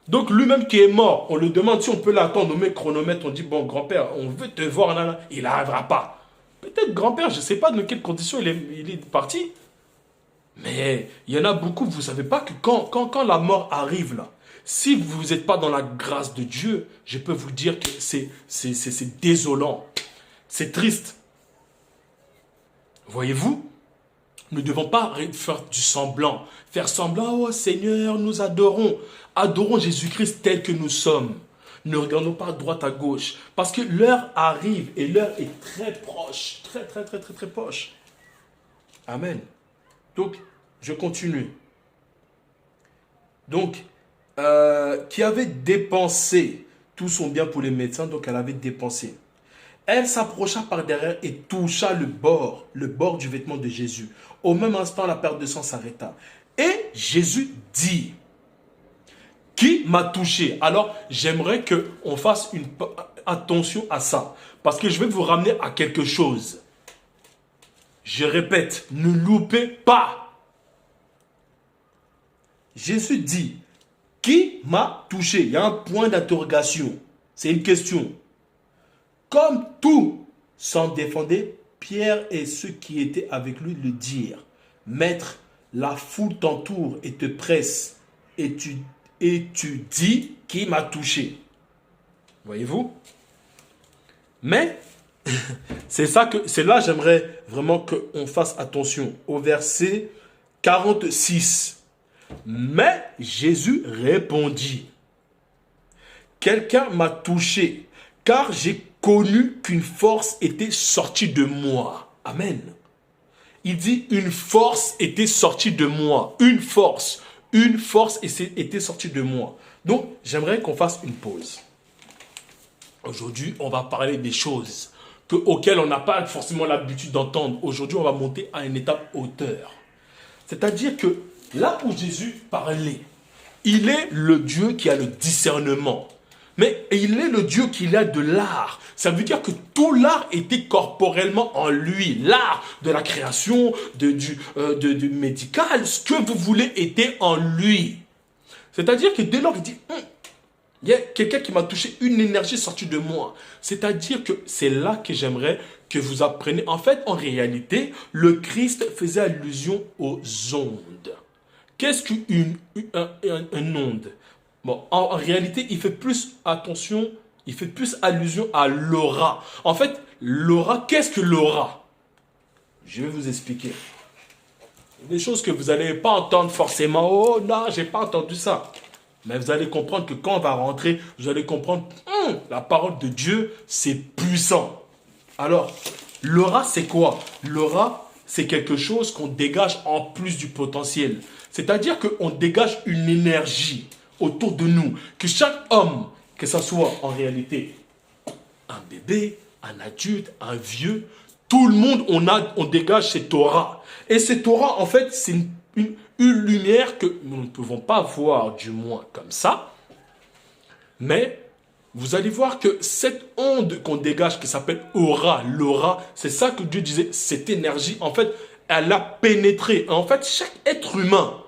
Donc lui-même qui est mort, on lui demande si on peut l'attendre, on met chronomètre, on dit bon grand-père, on veut te voir, là, là. Il n'arrivera pas. Peut-être grand-père, je ne sais pas dans quelles conditions il est parti. Mais il y en a beaucoup, vous ne savez pas que quand la mort arrive là, si vous n'êtes pas dans la grâce de Dieu, je peux vous dire que c'est désolant, c'est triste. Voyez-vous, nous ne devons pas faire du semblant, faire semblant, oh Seigneur, nous adorons. Adorons Jésus-Christ tel que nous sommes. Ne regardons pas à droite, à gauche, parce que l'heure arrive et l'heure est très proche, très proche. Amen. Donc, je continue. Donc, qui avait dépensé tout son bien pour les médecins, donc elle avait dépensé. Elle s'approcha par derrière et toucha le bord du vêtement de Jésus. Au même instant, la perte de sang s'arrêta. Et Jésus dit, qui m'a touché? Alors, j'aimerais qu'on fasse attention à ça, parce que je vais vous ramener à quelque chose. Je répète, ne loupez pas. Jésus dit, qui m'a touché? Il y a un point d'interrogation. C'est une question. Comme tout s'en défendait, Pierre et ceux qui étaient avec lui le dirent. Maître, la foule t'entoure et te presse. Et tu dis, qui m'a touché? Voyez-vous? Mais, c'est là j'aimerais vraiment qu'on fasse attention. Au verset 46. Mais Jésus répondit, quelqu'un m'a touché, car j'ai connu qu'une force était sortie de moi. Amen. Il dit, une force était sortie de moi. Une force était sortie de moi. Donc, j'aimerais qu'on fasse une pause. Aujourd'hui, on va parler des choses auxquelles on n'a pas forcément l'habitude d'entendre. Aujourd'hui, on va monter à une étape hauteur. C'est-à-dire que là où Jésus parlait, il est le Dieu qui a le discernement. Mais il est le Dieu qui a de l'art. Ça veut dire que tout l'art était corporellement en lui. L'art de la création, du médical, ce que vous voulez était en lui. C'est-à-dire que dès lors il dit, il y a quelqu'un qui m'a touché, une énergie sortie de moi. C'est-à-dire que c'est là que j'aimerais que vous appreniez. En fait, en réalité, le Christ faisait allusion aux ondes. Qu'est-ce qu'une onde? Bon, en réalité, il fait plus attention, il fait plus allusion à l'aura. En fait, l'aura, qu'est-ce que l'aura? Je vais vous expliquer. Des choses que vous n'allez pas entendre forcément. Oh non, j'ai pas entendu ça. Mais vous allez comprendre que quand on va rentrer, vous allez comprendre, la parole de Dieu, c'est puissant. Alors, l'aura, c'est quoi? L'aura, c'est quelque chose qu'on dégage en plus du potentiel. C'est-à-dire qu'on dégage une énergie autour de nous. Que chaque homme, que ce soit en réalité un bébé, un adulte, un vieux, tout le monde, on dégage cette aura. Et cette aura, en fait, c'est une lumière que nous ne pouvons pas voir, du moins comme ça. Mais vous allez voir que cette onde qu'on dégage, qui s'appelle aura, l'aura, c'est ça que Dieu disait, cette énergie, en fait, elle a pénétré. En fait, chaque être humain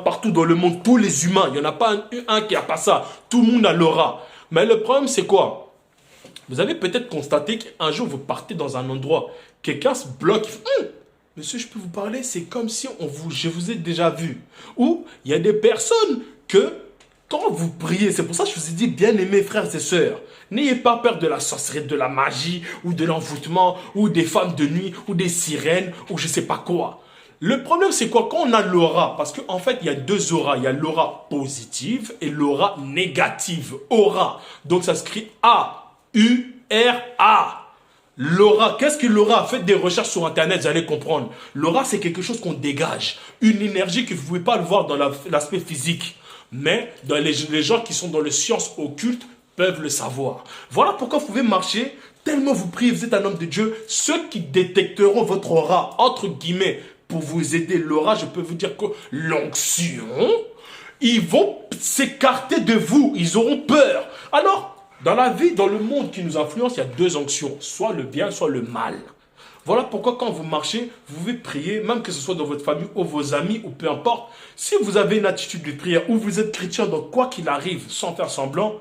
partout dans le monde, tous les humains, il n'y en a pas un qui n'a pas ça. Tout le monde a l'aura. Mais le problème, c'est quoi? Vous avez peut-être constaté qu'un jour, vous partez dans un endroit, quelqu'un se bloque, monsieur, je peux vous parler, c'est comme si je vous ai déjà vu. Ou il y a des personnes que, quand vous priez, c'est pour ça que je vous ai dit, bien aimés frères et sœurs, n'ayez pas peur de la sorcellerie, de la magie, ou de l'envoûtement, ou des femmes de nuit, ou des sirènes, ou je sais pas quoi. Le problème, c'est quoi? Quand on a l'aura, parce qu'en fait, il y a deux auras. Il y a l'aura positive et l'aura négative. Aura. Donc, ça s'écrit A-U-R-A. L'aura, qu'est-ce que l'aura? Faites des recherches sur Internet, vous allez comprendre. L'aura, c'est quelque chose qu'on dégage. Une énergie que vous ne pouvez pas le voir dans l'aspect physique. Mais dans les gens qui sont dans les sciences occultes peuvent le savoir. Voilà pourquoi vous pouvez marcher. Tellement vous priez, vous êtes un homme de Dieu. Ceux qui détecteront votre aura, entre guillemets, pour vous aider, l'aura, je peux vous dire que l'onction, ils vont s'écarter de vous. Ils auront peur. Alors, dans la vie, dans le monde qui nous influence, il y a deux onctions. Soit le bien, soit le mal. Voilà pourquoi quand vous marchez, vous pouvez prier, même que ce soit dans votre famille ou vos amis ou peu importe. Si vous avez une attitude de prière ou vous êtes chrétien, donc quoi qu'il arrive, sans faire semblant,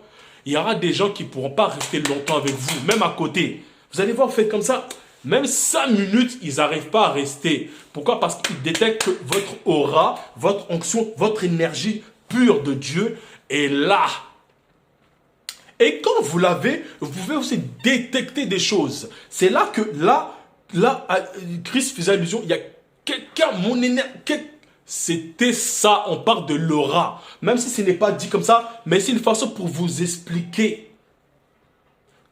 il y aura des gens qui ne pourront pas rester longtemps avec vous, même à côté. Vous allez voir, vous faites comme ça, même 5 minutes, ils n'arrivent pas à rester. Pourquoi? Parce qu'ils détectent que votre aura, votre onction, votre énergie pure de Dieu est là. Et quand vous l'avez, vous pouvez aussi détecter des choses. C'est là que, là, Christ faisait allusion, il y a quelqu'un, mon énergie, c'était ça, on parle de l'aura. Même si ce n'est pas dit comme ça, mais c'est une façon pour vous expliquer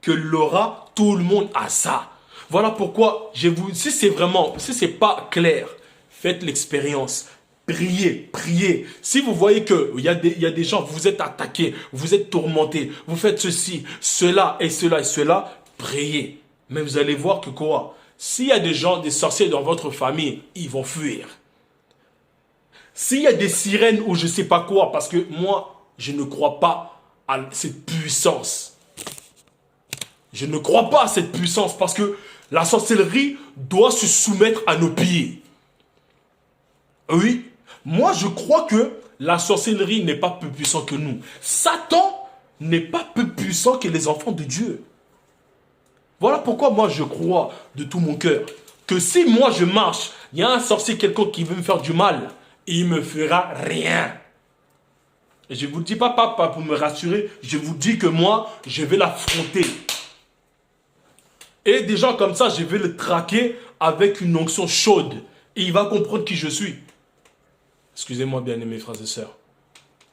que l'aura, tout le monde a ça. Voilà pourquoi, si c'est pas clair, faites l'expérience. Priez, priez. Si vous voyez qu'il y a des gens, vous êtes attaqués, vous êtes tourmentés, vous faites ceci, cela et cela et cela, priez. Mais vous allez voir que quoi? S'il y a des gens, des sorciers dans votre famille, ils vont fuir. S'il y a des sirènes ou je ne sais pas quoi, parce que moi, je ne crois pas à cette puissance. Je ne crois pas à cette puissance parce que la sorcellerie doit se soumettre à nos pieds. Oui, moi je crois que la sorcellerie n'est pas plus puissant que nous. Satan n'est pas plus puissant que les enfants de Dieu. Voilà pourquoi moi je crois de tout mon cœur que si moi je marche, il y a un sorcier quelconque qui veut me faire du mal, il ne me fera rien. Et je ne vous le dis pas pour me rassurer, je vous dis que moi, je vais l'affronter. Et des gens comme ça, je vais le traquer avec une onction chaude. Et il va comprendre qui je suis. Excusez-moi bien aimés frères et sœurs.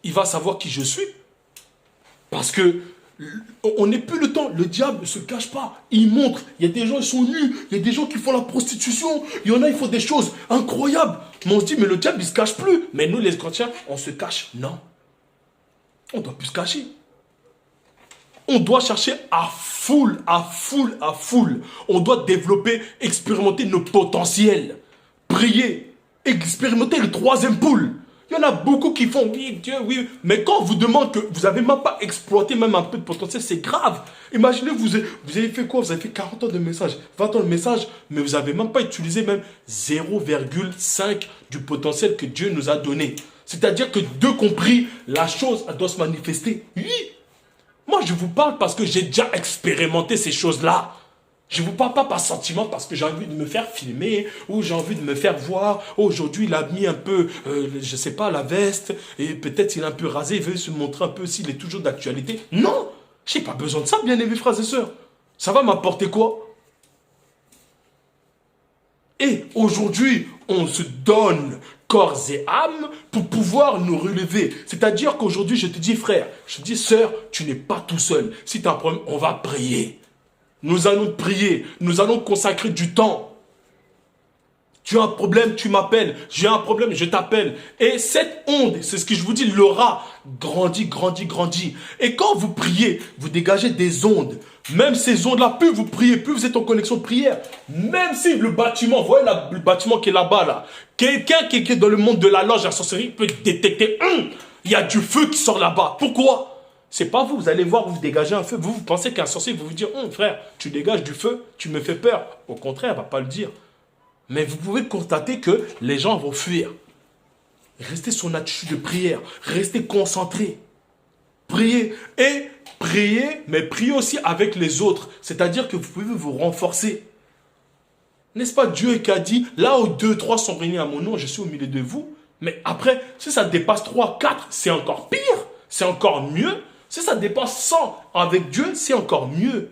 Il va savoir qui je suis. Parce que on n'est plus le temps. Le diable ne se cache pas. Il montre. Il y a des gens, ils sont nus. Il y a des gens qui font la prostitution. Il y en a, ils font des choses incroyables. Mais on se dit, mais le diable, il ne se cache plus. Mais nous, les chrétiens, on se cache. Non. On ne doit plus se cacher. On doit chercher à full. On doit développer, expérimenter nos potentiels. Prier. Expérimenter le troisième pôle. Il y en a beaucoup qui font oui, Dieu, oui. Mais quand on vous demande que vous n'avez même pas exploité même un peu de potentiel, c'est grave. Imaginez, vous avez fait quoi? Vous avez fait 40 ans de message, 20 ans de message, mais vous n'avez même pas utilisé même 0,5 du potentiel que Dieu nous a donné. C'est-à-dire que Dieu compris, la chose doit se manifester. Oui. Moi, je vous parle parce que j'ai déjà expérimenté ces choses-là. Je ne vous parle pas par sentiment parce que j'ai envie de me faire filmer ou j'ai envie de me faire voir. Oh, aujourd'hui, il a mis un peu, je ne sais pas, la veste et peut-être il est un peu rasé, il veut se montrer un peu s'il est toujours d'actualité. Non, je n'ai pas besoin de ça, bien aimés frères et sœurs. Ça va m'apporter quoi? Et aujourd'hui, on se donne corps et âme pour pouvoir nous relever. C'est-à-dire qu'aujourd'hui, je te dis frère, je te dis sœur, tu n'es pas tout seul. Si tu as un problème, on va prier. Nous allons prier, nous allons consacrer du temps. Tu as un problème, tu m'appelles. J'ai un problème, je t'appelle. Et cette onde, c'est ce que je vous dis, l'aura grandit. Et quand vous priez, vous dégagez des ondes. Même ces ondes-là, plus vous priez, plus vous êtes en connexion de prière. Même si le bâtiment, vous voyez le bâtiment qui est là-bas, là. Quelqu'un qui est dans le monde de la loge, de la sorcellerie, peut détecter, il y a du feu qui sort là-bas. Pourquoi? C'est pas vous, vous allez voir, vous dégagez un feu. Vous pensez qu'un sorcier va vous dire, frère, tu dégages du feu, tu me fais peur. Au contraire, il ne va pas le dire. Mais vous pouvez constater que les gens vont fuir. Restez sur une attitude de prière. Restez concentrés. Priez. Et priez, mais priez aussi avec les autres. C'est-à-dire que vous pouvez vous renforcer. N'est-ce pas Dieu qui a dit, là où 2, 3 sont réunis à mon nom, je suis au milieu de vous. Mais après, si ça dépasse 3, 4, c'est encore pire. C'est encore mieux. Si ça dépasse 100 avec Dieu, c'est encore mieux.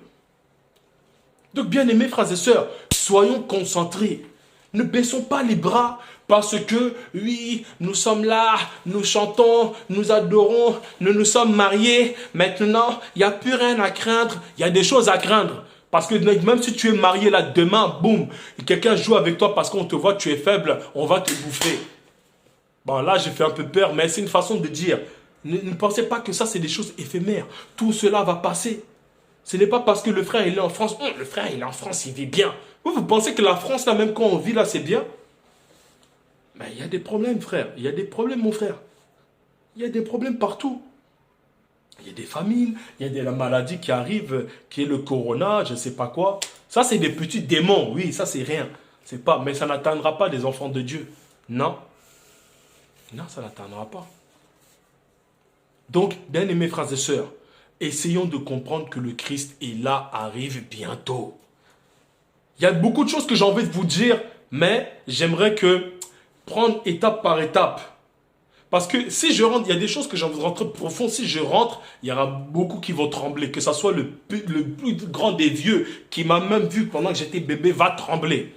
Donc, bien-aimés frères et sœurs, soyons concentrés. Ne baissons pas les bras parce que, oui, nous sommes là, nous chantons, nous adorons, nous nous sommes mariés. Maintenant, il n'y a plus rien à craindre. Il y a des choses à craindre. Parce que même si tu es marié là, demain, boum, quelqu'un joue avec toi parce qu'on te voit, tu es faible, on va te bouffer. Bon, là, j'ai fait un peu peur, mais c'est une façon de dire. Ne pensez pas que ça, c'est des choses éphémères. Tout cela va passer. Ce n'est pas parce que le frère, il est en France. Oh, le frère, il est en France, il vit bien. Vous pensez que la France, là, même quand on vit là, c'est bien? Mais il y a des problèmes, frère. Il y a des problèmes, mon frère. Il y a des problèmes partout. Il y a des famines, il y a de la maladie qui arrive, qui est le corona, je ne sais pas quoi. Ça, c'est des petits démons. Oui, ça, c'est rien. C'est pas, mais ça n'atteindra pas les enfants de Dieu. Non. Non, ça n'atteindra pas. Donc, bien-aimés frères et sœurs, essayons de comprendre que le Christ est là, arrive bientôt. Il y a beaucoup de choses que j'ai envie de vous dire, mais j'aimerais que prendre étape par étape. Parce que si je rentre, il y a des choses que j'ai envie de rentrer profond. Si je rentre, il y aura beaucoup qui vont trembler. Que ce soit le plus grand des vieux qui m'a même vu pendant que j'étais bébé va trembler.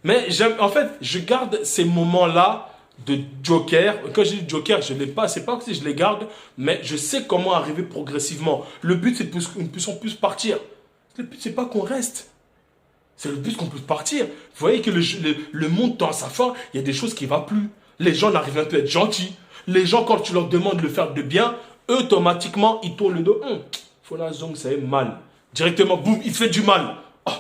Mais en fait, je garde ces moments-là de joker. Quand je dis joker, je ne l'ai pas. C'est pas que je les garde, mais je sais comment arriver progressivement. Le but, c'est que nous puissions plus partir. Le but, c'est pas qu'on reste. C'est le but qu'on puisse partir. Vous voyez que le monde tend à sa fin. Il y a des choses qui ne vont plus. Les gens n'arrivent même plus à être gentils. Les gens, quand tu leur demandes de le faire de bien, automatiquement, ils tournent le dos. Faut la zone, ça est mal. Directement, boum, il fait du mal. Oh.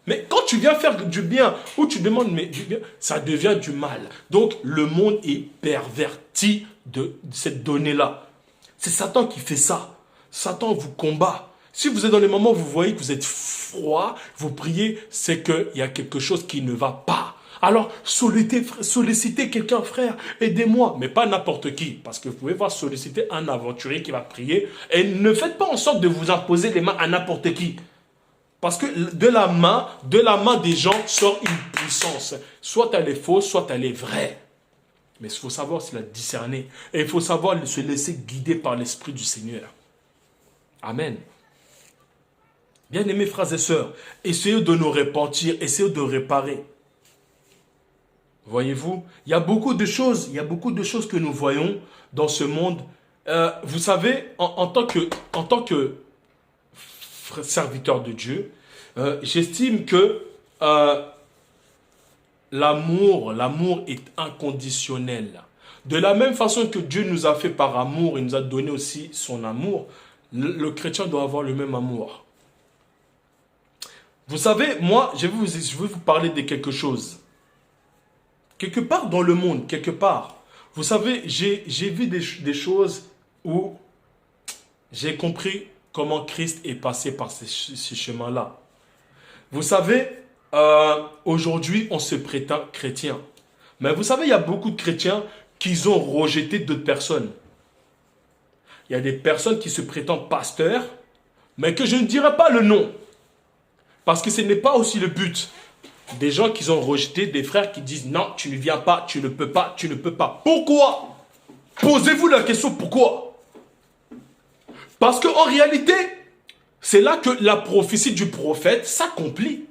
Mais quand tu viens faire du bien, ou tu demandes mais du bien, ça devient du mal. Donc, le monde est perverti de cette donnée-là. C'est Satan qui fait ça. Satan vous combat. Si vous êtes dans les moments où vous voyez que vous êtes froid, vous priez, c'est qu'il y a quelque chose qui ne va pas. Alors, sollicitez quelqu'un, frère, aidez-moi. Mais pas n'importe qui. Parce que vous pouvez voir solliciter un aventurier qui va prier. Et ne faites pas en sorte de vous imposer les mains à n'importe qui. Parce que de la main des gens sort une puissance. Soit elle est fausse, soit elle est vraie. Mais il faut savoir se la discerner. Et il faut savoir se laisser guider par l'Esprit du Seigneur. Amen. Bien-aimés frères et sœurs, essayez de nous repentir, essayez de réparer. Voyez-vous, il y a beaucoup de choses que nous voyons dans ce monde. Vous savez, en tant que serviteur de Dieu, j'estime que l'amour est inconditionnel. De la même façon que Dieu nous a fait par amour, il nous a donné aussi son amour, le chrétien doit avoir le même amour. Vous savez, moi, je vais vous parler de quelque chose. Quelque part dans le monde, quelque part. Vous savez, j'ai vu des choses où j'ai compris comment Christ est passé par ces chemins-là. Vous savez, aujourd'hui, on se prétend chrétien. Mais vous savez, il y a beaucoup de chrétiens qui ont rejeté d'autres personnes. Il y a des personnes qui se prétendent pasteurs, mais que je ne dirai pas le nom. Parce que ce n'est pas aussi le but. Des gens qui ont rejeté, des frères qui disent non, tu ne viens pas, tu ne peux pas, tu ne peux pas. Pourquoi? Posez-vous la question pourquoi? Parce qu'en réalité, c'est là que la prophétie du prophète s'accomplit.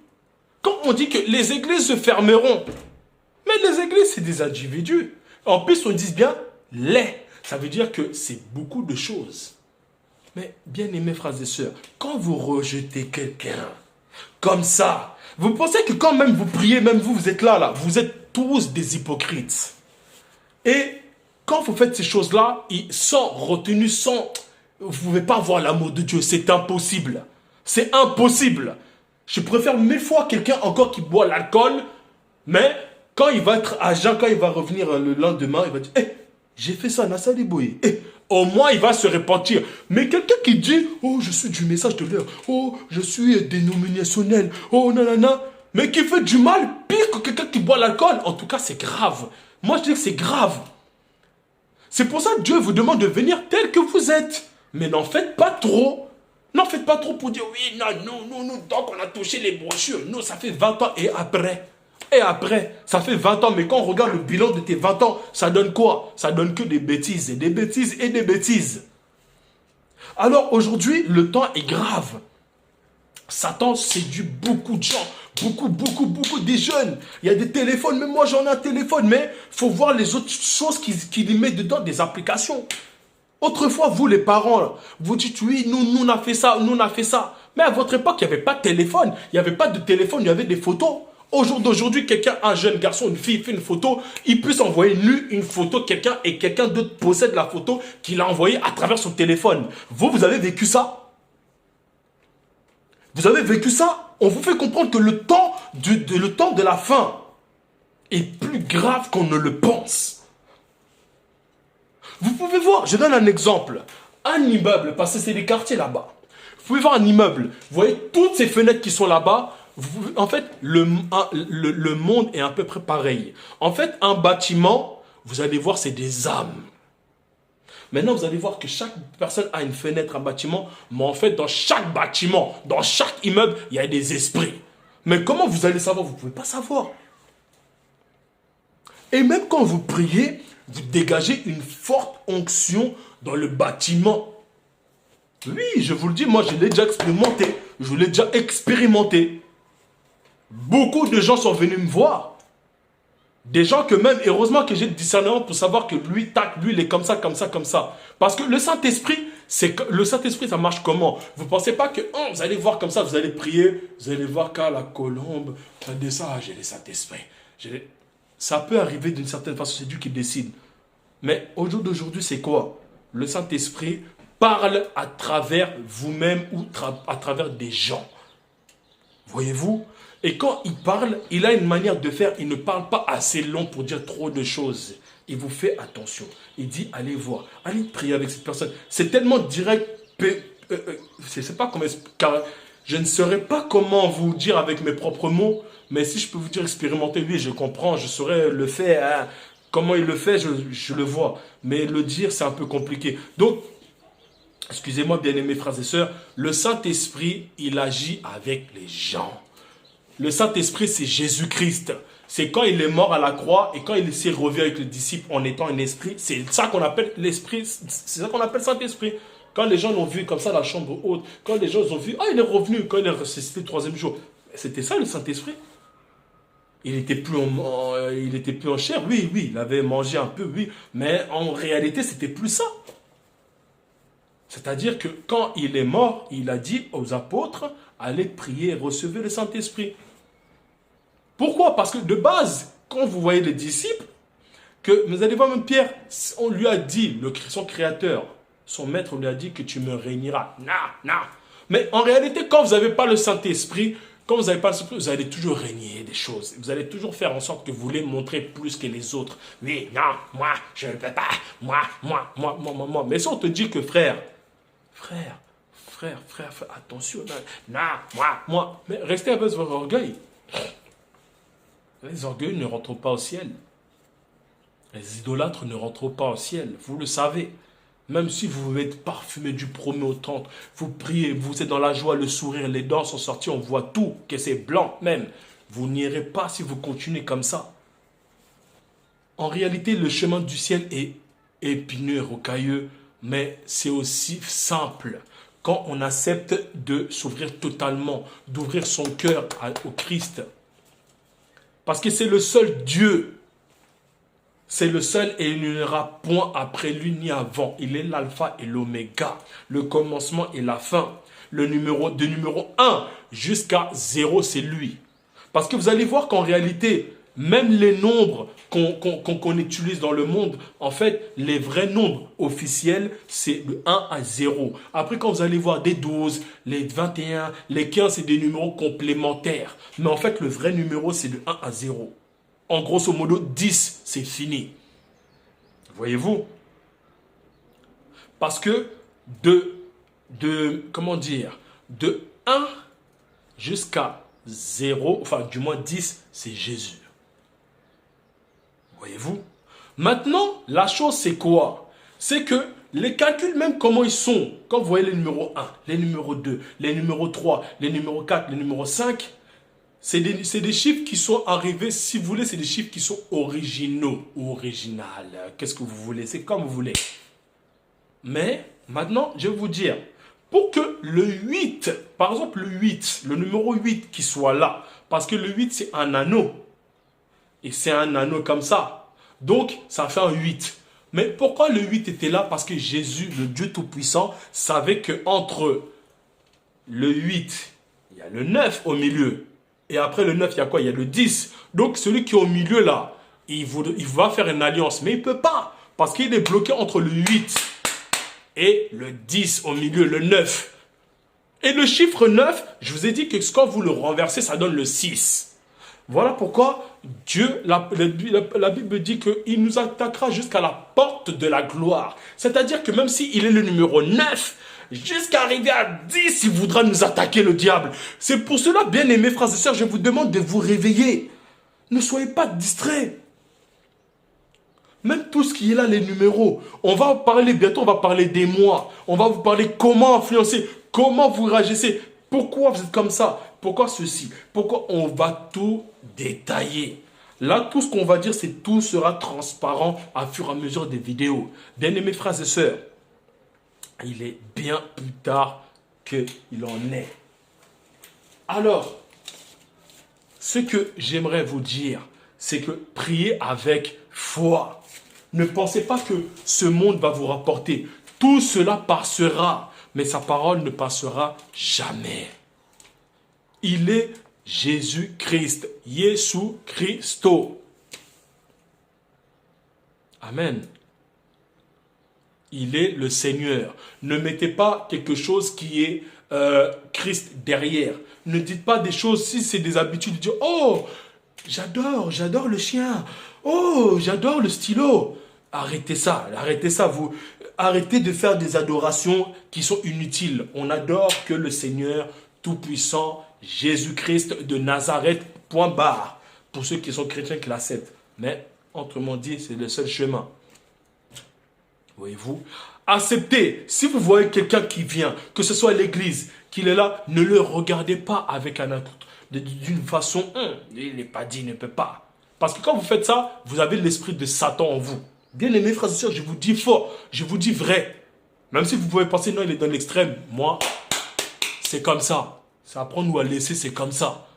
Quand on dit que les églises se fermeront, mais les églises, c'est des individus. En plus, on dit bien les. Ça veut dire que c'est beaucoup de choses. Mais bien aimés frères et sœurs, quand vous rejetez quelqu'un comme ça, vous pensez que quand même vous priez, même vous êtes là, vous êtes tous des hypocrites. Et quand vous faites ces choses-là, sans retenue, vous ne pouvez pas avoir l'amour de Dieu, c'est impossible. C'est impossible. Je préfère 1000 fois quelqu'un encore qui boit l'alcool, mais quand il va être à jeun, quand il va revenir le lendemain, il va dire j'ai fait ça, Nassali Boye. Au moins, il va se repentir. Mais quelqu'un qui dit oh, je suis du message de l'heure, oh, je suis dénominationnel, oh, nanana, mais qui fait du mal, pire que quelqu'un qui boit l'alcool, en tout cas, c'est grave. Moi, je dis que c'est grave. C'est pour ça que Dieu vous demande de venir tel que vous êtes. Mais n'en faites pas trop. N'en faites pas trop pour dire, oui, non, nous, donc on a touché les brochures. Nous, ça fait 20 ans et après. Et après, ça fait 20 ans, mais quand on regarde le bilan de tes 20 ans, ça donne quoi? Ça donne que des bêtises, et des bêtises, et des bêtises. Alors aujourd'hui, le temps est grave. Satan séduit beaucoup de gens, beaucoup des jeunes. Il y a des téléphones, même moi j'en ai un téléphone, mais il faut voir les autres choses qu'il met dedans, des applications. Autrefois, vous les parents, vous dites oui, nous on a fait ça, nous on a fait ça. Mais à votre époque, il n'y avait pas de téléphone, il n'y avait pas de téléphone, il y avait des photos. Au jour d'aujourd'hui, quelqu'un, un jeune garçon, une fille fait une photo, il peut s'envoyer nu une photo de quelqu'un et quelqu'un d'autre possède la photo qu'il a envoyée à travers son téléphone. Vous avez vécu ça? Vous avez vécu ça? On vous fait comprendre que le temps de la fin est plus grave qu'on ne le pense. Vous pouvez voir, je donne un exemple. Un immeuble, parce que c'est des quartiers là-bas. Vous pouvez voir un immeuble, vous voyez toutes ces fenêtres qui sont là-bas. En fait, le monde est à peu près pareil. En fait, un bâtiment, vous allez voir, c'est des âmes. Maintenant, vous allez voir que chaque personne a une fenêtre, un bâtiment. Mais en fait, dans chaque bâtiment, dans chaque immeuble, il y a des esprits. Mais comment vous allez savoir? Vous ne pouvez pas savoir. Et même quand vous priez, vous dégagez une forte onction dans le bâtiment. Oui, je vous le dis, moi je l'ai déjà expérimenté. Je l'ai déjà expérimenté. Beaucoup de gens sont venus me voir. Des gens que même, heureusement que j'ai le discernement pour savoir que lui, tac, lui, il est comme ça, comme ça, comme ça. Parce que le Saint-Esprit, ça marche comment? Vous ne pensez pas que, vous allez voir comme ça, vous allez prier, vous allez voir qu'à la colombe, ça descend, j'ai le Saint-Esprit. Ça peut arriver d'une certaine façon, c'est Dieu qui décide. Mais au jour d'aujourd'hui, c'est quoi? Le Saint-Esprit parle à travers vous-même ou à travers des gens. Voyez-vous? Et quand il parle, il a une manière de faire. Il ne parle pas assez long pour dire trop de choses. Il vous fait attention. Il dit, allez voir, allez prier avec cette personne. C'est tellement direct. Je ne sais pas comment... Car je ne saurais pas comment vous dire avec mes propres mots. Mais si je peux vous dire expérimenter, oui, je comprends. Je saurais le faire. Hein. Comment il le fait, je le vois. Mais le dire, c'est un peu compliqué. Donc, excusez-moi, bien-aimés frères et sœurs, le Saint-Esprit, il agit avec les gens. Le Saint-Esprit, c'est Jésus-Christ. C'est quand il est mort à la croix et quand il s'est revu avec les disciples en étant un esprit. C'est ça qu'on appelle l'esprit. C'est ça qu'on appelle Saint-Esprit. Quand les gens l'ont vu comme ça, la chambre haute, quand les gens ont vu, il est revenu, quand il est ressuscité le troisième jour. C'était ça le Saint-Esprit. Il n'était plus en chair, oui, il avait mangé un peu, oui. Mais en réalité, c'était plus ça. C'est-à-dire que quand il est mort, il a dit aux apôtres, allez prier, recevez le Saint-Esprit. Pourquoi? Parce que de base, quand vous voyez les disciples, que vous allez voir même Pierre, on lui a dit, son créateur, son maître lui a dit que tu me régneras. Non. Mais en réalité, quand vous n'avez pas le Saint-Esprit, quand vous n'avez pas le Saint-Esprit, vous allez toujours régner des choses. Vous allez toujours faire en sorte que vous voulez montrer plus que les autres. Oui, non, moi, je ne peux pas. Moi. Mais si on te dit que frère, attention. Non, moi. Mais restez avec votre orgueil. Les orgueils ne rentrent pas au ciel. Les idolâtres ne rentrent pas au ciel. Vous le savez. Même si vous vous êtes parfumé du premier au 30, vous priez, vous êtes dans la joie, le sourire, les dents sont sorties, on voit tout, que c'est blanc même. Vous n'irez pas si vous continuez comme ça. En réalité, le chemin du ciel est épineux, rocailleux, mais c'est aussi simple. Quand on accepte de s'ouvrir totalement, d'ouvrir son cœur au Christ. Parce que c'est le seul Dieu. C'est le seul et il n'y aura point après lui ni avant. Il est l'alpha et l'oméga, le commencement et la fin. De numéro 1 jusqu'à 0, c'est lui. Parce que vous allez voir qu'en réalité, même les nombres qu'on utilise dans le monde, en fait, les vrais nombres officiels, c'est de 1 à 0. Après, quand vous allez voir des 12, les 21, les 15, c'est des numéros complémentaires. Mais en fait, le vrai numéro, c'est de 1 à 0. En grosso modo, 10, c'est fini. Voyez-vous? Parce que de 1 jusqu'à 0, enfin du moins 10, c'est Jésus. Voyez-vous? Maintenant, la chose c'est quoi? C'est que Les calculs, même comment ils sont, quand vous voyez les numéros 1, les numéros 2, les numéros 3, les numéros 4, les numéros 5, c'est des chiffres qui sont arrivés, si vous voulez, c'est des chiffres qui sont originaux ou originales. Qu'est-ce que vous voulez? C'est comme vous voulez. Mais maintenant, je vais vous dire, pour que le 8, par exemple le 8, le numéro 8 qui soit là, parce que le 8 c'est un anneau, et c'est un anneau comme ça, donc ça fait un 8. Mais pourquoi le 8 était là? Parce que Jésus, le Dieu Tout-Puissant, savait qu'entre le 8, il y a le 9 au milieu. Et après le 9, il y a quoi? Il y a le 10. Donc celui qui est au milieu là, il va faire une alliance. Mais il ne peut pas. Parce qu'il est bloqué entre le 8 et le 10 au milieu, le 9. Et le chiffre 9, je vous ai dit que quand vous le renversez, ça donne le 6. Voilà pourquoi Dieu, la Bible dit qu'il nous attaquera jusqu'à la porte de la gloire. C'est-à-dire que même s'il est le numéro 9, jusqu'à arriver à 10, il voudra nous attaquer, le diable. C'est pour cela, bien aimés frères et sœurs, je vous demande de vous réveiller. Ne soyez pas distraits. Même tout ce qui est là, les numéros. On va parler, bientôt on va parler des mois. On va vous parler comment influencer, comment vous réagissez. Pourquoi vous êtes comme ça? Pourquoi ceci? Pourquoi? On va tout détailler. Là, tout ce qu'on va dire, c'est tout sera transparent à fur et à mesure des vidéos. Bien-aimés frères et sœurs, il est bien plus tard qu'il en est. Alors, ce que j'aimerais vous dire, c'est que priez avec foi. Ne pensez pas que ce monde va vous rapporter. Tout cela passera, mais sa parole ne passera jamais. Il est Jésus-Christ, Jésus Christo. Amen. Il est le Seigneur. Ne mettez pas quelque chose qui est Christ derrière. Ne dites pas des choses, si c'est des habitudes, de dire, oh, j'adore le chien. Oh, j'adore le stylo. Arrêtez ça, vous. Arrêtez de faire des adorations qui sont inutiles. On adore que le Seigneur Tout-Puissant, Jésus-Christ de Nazareth, point barre. Pour ceux qui sont chrétiens qui l'acceptent. Mais, autrement dit, c'est le seul chemin. Voyez-vous? Acceptez. Si vous voyez quelqu'un qui vient, que ce soit à l'église, qu'il est là, ne le regardez pas avec d'une façon, il n'est pas dit, il ne peut pas. Parce que quand vous faites ça, vous avez l'esprit de Satan en vous. Bien aimés frères et sœurs, je vous dis fort, je vous dis vrai. Même si vous pouvez penser, non, il est dans l'extrême. Moi, c'est comme ça. C'est à prendre ou à laisser, c'est comme ça.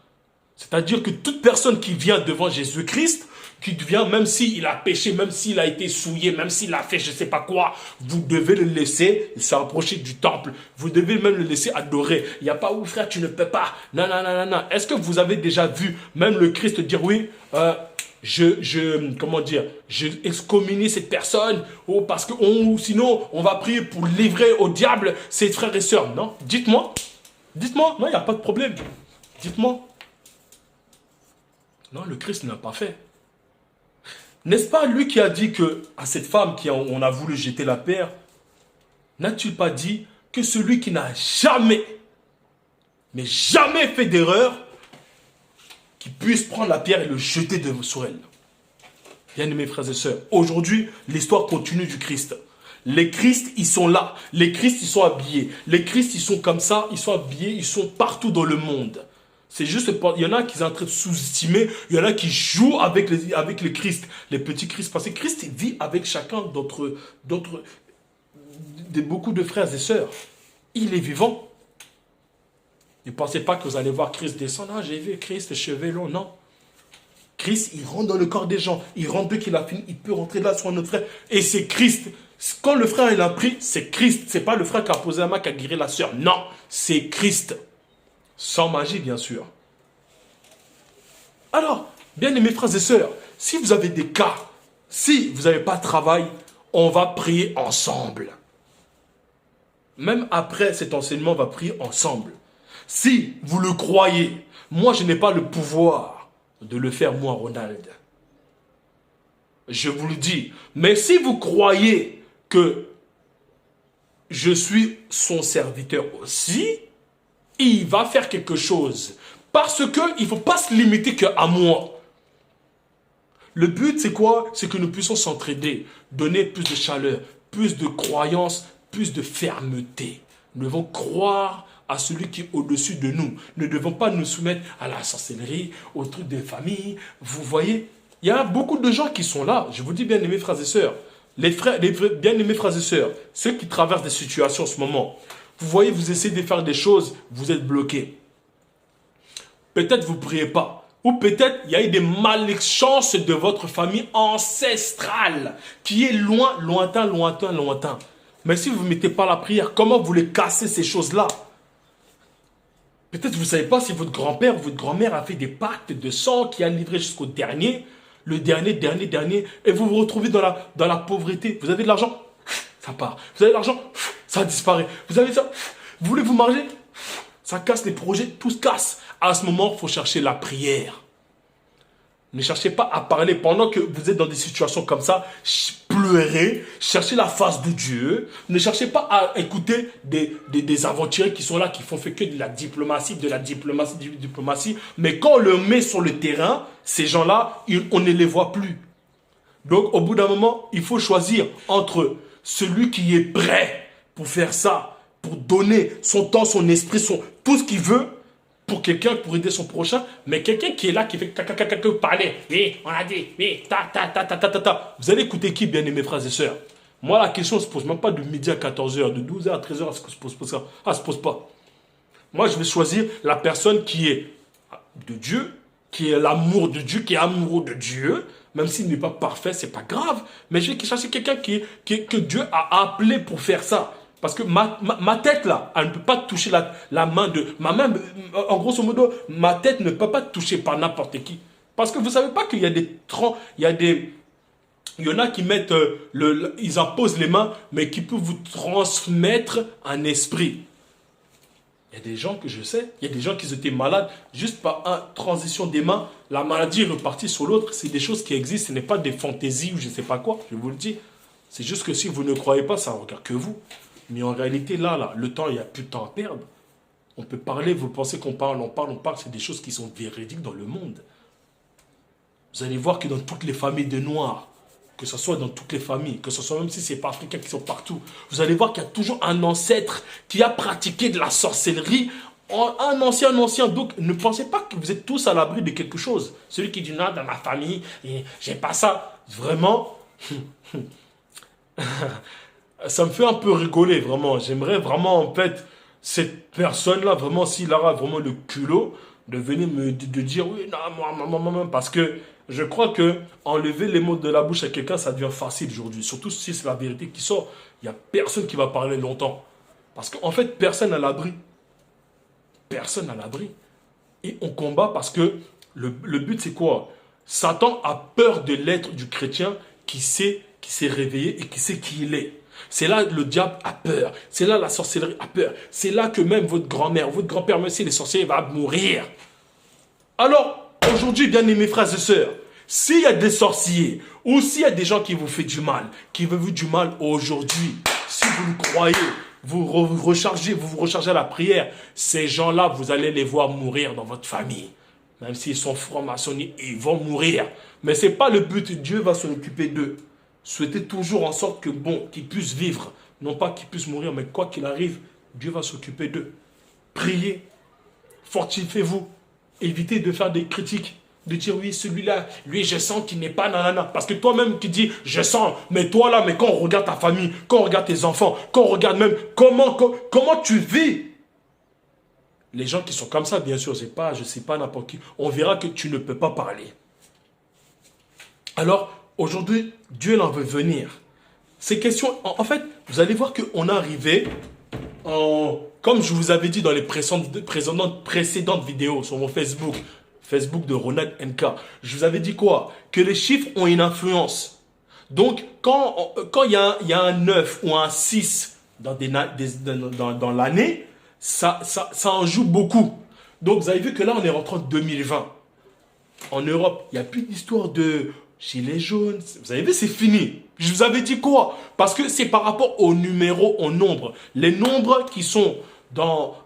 C'est-à-dire que toute personne qui vient devant Jésus-Christ, qui vient, même s'il a péché, même s'il a été souillé, même s'il a fait je ne sais pas quoi, vous devez le laisser se rapprocher du temple. Vous devez même le laisser adorer. Il n'y a pas, où frère, tu ne peux pas. Non, non, non, non, non. Est-ce que vous avez déjà vu même le Christ dire, oui, comment dire, je excommunie cette personne, parce que sinon, on va prier pour livrer au diable ses frères et sœurs. Non, dites-moi. Dites-moi. Non, il n'y a pas de problème. Dites-moi. Non, le Christ n'a pas fait. N'est-ce pas lui qui a dit que à cette femme on a voulu jeter la pierre, n'a-t-il pas dit que celui qui n'a jamais, mais jamais fait d'erreur, qui puisse prendre la pierre et le jeter sur elle? Bien aimés frères et sœurs, aujourd'hui, l'histoire continue du Christ. Les Christ, ils sont là. Les Christ, ils sont habillés. Les Christ, ils sont comme ça, ils sont habillés, ils sont partout dans le monde. C'est juste, il y en a qui sont en train de sous-estimer, il y en a qui jouent avec les Christ, les petits Christ. Parce que Christ vit avec chacun beaucoup de frères et sœurs. Il est vivant. Ne pensez pas que vous allez voir Christ descendre. Ah, j'ai vu Christ, cheveux longs. Non. Christ, il rentre dans le corps des gens. Il rentre dès qu'il a fini. Il peut rentrer là sur notre frère. Et c'est Christ. Quand le frère il a pris, c'est Christ. C'est pas le frère qui a posé la main, qui a guéri la sœur. Non, c'est Christ. Sans magie, bien sûr. Alors, bien aimés frères et sœurs, si vous avez des cas, si vous n'avez pas de travail, on va prier ensemble. Même après cet enseignement, on va prier ensemble. Si vous le croyez, moi je n'ai pas le pouvoir de le faire, moi, Ronald. Je vous le dis. Mais si vous croyez que je suis son serviteur aussi, il va faire quelque chose. Parce qu'il ne faut pas se limiter qu'à moi. Le but, c'est quoi? C'est que nous puissions s'entraider, donner plus de chaleur, plus de croyance, plus de fermeté. Nous devons croire à celui qui est au-dessus de nous. Nous ne devons pas nous soumettre à la sorcellerie, aux trucs de famille. Vous voyez, il y a beaucoup de gens qui sont là. Je vous dis, bien aimés frères et sœurs, les bien aimés frères et sœurs, ceux qui traversent des situations en ce moment, vous voyez, vous essayez de faire des choses, vous êtes bloqués. Peut-être vous ne priez pas. Ou peut-être il y a eu des malchances de votre famille ancestrale qui est loin, lointain, lointain, lointain. Mais si vous ne mettez pas la prière, comment vous voulez casser ces choses-là? Peut-être vous ne savez pas si votre grand-père ou votre grand-mère a fait des pactes de sang qui a livré jusqu'au dernier, le dernier, et vous vous retrouvez dans la pauvreté. Vous avez de l'argent, ça part. Vous avez de l'argent, ça disparaît. Vous avez ça, vous voulez vous marier, ça casse les projets, tout se casse. À ce moment, il faut chercher la prière. Ne cherchez pas à parler pendant que vous êtes dans des situations comme ça. Pleurez, cherchez la face de Dieu. Ne cherchez pas à écouter des aventuriers qui sont là, qui font fait que de la diplomatie. Mais quand on le met sur le terrain, ces gens-là, on ne les voit plus. Donc, au bout d'un moment, il faut choisir entre celui qui est prêt pour faire ça, pour donner son temps, son esprit, tout ce qu'il veut, pour quelqu'un, pour aider son prochain, mais quelqu'un qui est là, qui fait parler, oui, on a dit, oui, ta. Vous allez écouter qui, bien aimés frères et sœurs? Moi, la question ne se pose même pas de midi à 14h, de 12h à 13h, elle se pose pas. Moi, je vais choisir la personne qui est de Dieu, qui est l'amour de Dieu, qui est amoureux de Dieu, même s'il n'est pas parfait, c'est pas grave, mais je vais chercher quelqu'un que Dieu a appelé pour faire ça. Parce que ma tête, là, elle ne peut pas toucher la main de... Ma main, en grosso modo, ma tête ne peut pas toucher par n'importe qui. Parce que vous ne savez pas qu'il y a il y en a qui mettent... ils imposent les mains, mais qui peuvent vous transmettre un esprit. Il y a des gens que je sais, il y a des gens qui étaient malades, juste par une transition des mains, la maladie est repartie sur l'autre. C'est des choses qui existent, ce n'est pas des fantaisies ou je ne sais pas quoi, je vous le dis. C'est juste que si vous ne croyez pas, ça ne regarde que vous. Mais en réalité, là, le temps, il n'y a plus de temps à perdre. On peut parler, vous pensez qu'on parle, on parle, c'est des choses qui sont véridiques dans le monde. Vous allez voir que dans toutes les familles de Noirs, que ce soit dans toutes les familles, que ce soit même si ce n'est pas africain qui sont partout, vous allez voir qu'il y a toujours un ancêtre qui a pratiqué de la sorcellerie, un ancien. Donc, ne pensez pas que vous êtes tous à l'abri de quelque chose. Celui qui dit non, dans ma famille, j'ai pas ça. Vraiment... Ça me fait un peu rigoler, vraiment. J'aimerais vraiment, en fait, cette personne-là, vraiment, s'il aura vraiment le culot de venir de dire, oui, non, moi, parce que je crois que enlever les mots de la bouche à quelqu'un, ça devient facile aujourd'hui. Surtout si c'est la vérité qui sort. Il n'y a personne qui va parler longtemps. Parce qu'en fait, personne à l'abri. Personne à l'abri. Et on combat parce que le but, c'est quoi? Satan a peur de l'être du chrétien qui s'est réveillé et qui sait qui il est. C'est là le diable a peur. C'est là la sorcellerie a peur. C'est là que même votre grand-mère, votre grand-père, même si les sorciers, va mourir. Alors, aujourd'hui, bien aimés frères et sœurs, s'il y a des sorciers ou s'il y a des gens qui vous font du mal, qui veulent vous du mal aujourd'hui, si vous le croyez, vous vous rechargez à la prière, ces gens-là, vous allez les voir mourir dans votre famille. Même s'ils sont francs-maçonniques, ils vont mourir. Mais ce n'est pas le but. Dieu va s'en occuper d'eux. Souhaitez toujours en sorte que, bon, qu'ils puissent vivre. Non pas qu'ils puissent mourir, mais quoi qu'il arrive, Dieu va s'occuper d'eux. Priez. Fortifiez-vous. Évitez de faire des critiques. De dire, oui, celui-là, lui, je sens qu'il n'est pas nanana. Parce que toi-même qui dis, je sens, mais toi là, mais quand on regarde ta famille, quand on regarde tes enfants, quand on regarde même comment tu vis. Les gens qui sont comme ça, bien sûr, je ne sais pas n'importe qui, on verra que tu ne peux pas parler. Alors, aujourd'hui, Dieu en veut venir. Ces questions, en fait, vous allez voir qu'on est arrivé, comme je vous avais dit dans les précédentes vidéos sur mon Facebook de Ronald NK, je vous avais dit quoi? Que les chiffres ont une influence. Donc, quand il y a un 9 ou un 6 dans l'année, ça en joue beaucoup. Donc, vous avez vu que là, on est rentré en 2020. En Europe, il n'y a plus d'histoire de gilets jaunes. Vous avez vu, c'est fini. Je vous avais dit quoi? Parce que c'est par rapport aux numéros, aux nombres. Les nombres qui sont dans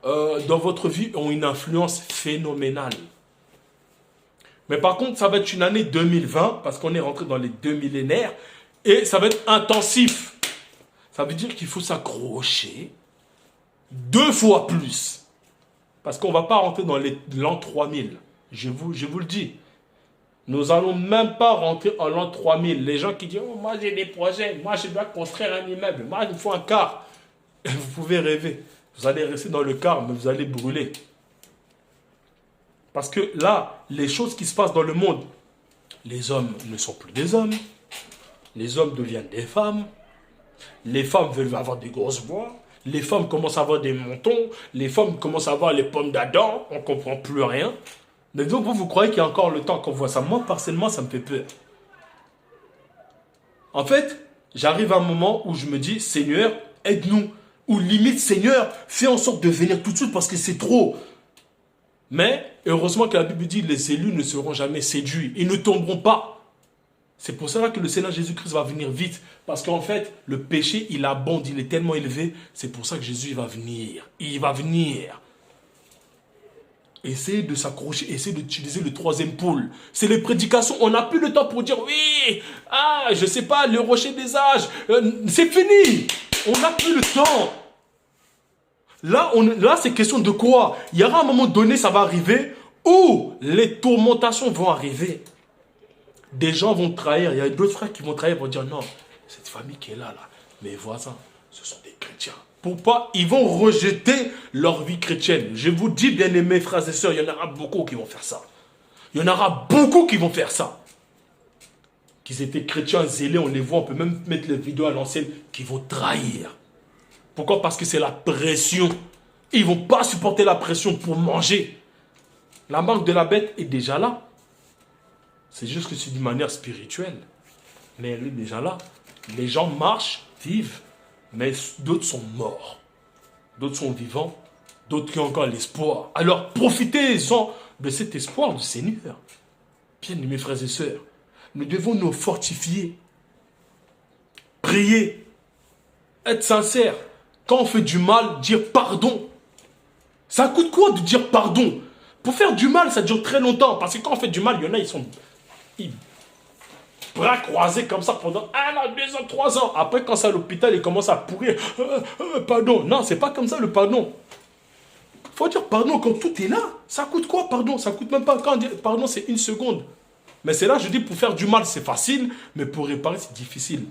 votre vie ont une influence phénoménale. Mais par contre, ça va être une année 2020, parce qu'on est rentré dans les 2 millénaires, et ça va être intensif. Ça veut dire qu'il faut s'accrocher 2 fois plus. Parce qu'on ne va pas rentrer dans l'an 3000. Je vous le dis. Nous n'allons même pas rentrer en l'an 3000. Les gens qui disent, oh, moi j'ai des projets, moi je dois construire un immeuble, moi il me faut un car. Et vous pouvez rêver. Vous allez rester dans le car, mais vous allez brûler. Parce que là, les choses qui se passent dans le monde, les hommes ne sont plus des hommes. Les hommes deviennent des femmes. Les femmes veulent avoir des grosses voix. Les femmes commencent à avoir des mentons. Les femmes commencent à avoir les pommes d'Adam. On ne comprend plus rien. Mais donc vous croyez qu'il y a encore le temps qu'on voit ça? Moi, personnellement, ça me fait peur. En fait, j'arrive à un moment où je me dis, Seigneur, aide-nous. Ou limite, Seigneur, fais en sorte de venir tout de suite parce que c'est trop. Mais, heureusement que la Bible dit, les élus ne seront jamais séduits. Ils ne tomberont pas. C'est pour cela que le Seigneur Jésus-Christ va venir vite. Parce qu'en fait, le péché, il abonde, il est tellement élevé. C'est pour ça que Jésus, il va venir. Il va venir. Essayez de s'accrocher, essayez d'utiliser le 3e pôle. C'est les prédications. On n'a plus le temps pour dire, oui, je sais pas, le rocher des âges. C'est fini. On n'a plus le temps. Là, c'est question de quoi? Il y aura un moment donné, ça va arriver, où les tourmentations vont arriver. Des gens vont trahir. Il y a d'autres frères qui vont trahir pour dire, non, cette famille qui est là, mes voisins, ce sont des chrétiens. Pourquoi? Ils vont rejeter leur vie chrétienne. Je vous dis, bien-aimés frères et sœurs, il y en aura beaucoup qui vont faire ça. Il y en aura beaucoup qui vont faire ça. Qu'ils étaient chrétiens zélés, on les voit, on peut même mettre les vidéos à l'ancienne, qui vont trahir. Pourquoi? Parce que c'est la pression. Ils ne vont pas supporter la pression pour manger. La marque de la bête est déjà là. C'est juste que c'est d'une manière spirituelle. Mais elle est déjà là. Les gens marchent, vivent, mais d'autres sont morts. D'autres sont vivants. D'autres qui ont encore l'espoir. Alors profitez-en de cet espoir du Seigneur. Bien-aimés frères et sœurs, nous devons nous fortifier. Prier. Être sincère. Quand on fait du mal, dire pardon. Ça coûte quoi de dire pardon? Pour faire du mal, ça dure très longtemps. Parce que quand on fait du mal, il y en a, ils sont bras croisés comme ça pendant 1 an, 2 ans, 3 ans. Après, quand c'est à l'hôpital, ils commencent à pourrir. Pardon. Non, c'est pas comme ça le pardon. Il faut dire pardon quand tout est là. Ça coûte quoi, pardon? Ça coûte même pas. Quand on dit pardon, c'est 1 seconde. Mais c'est là, je dis, pour faire du mal, c'est facile. Mais pour réparer, c'est difficile.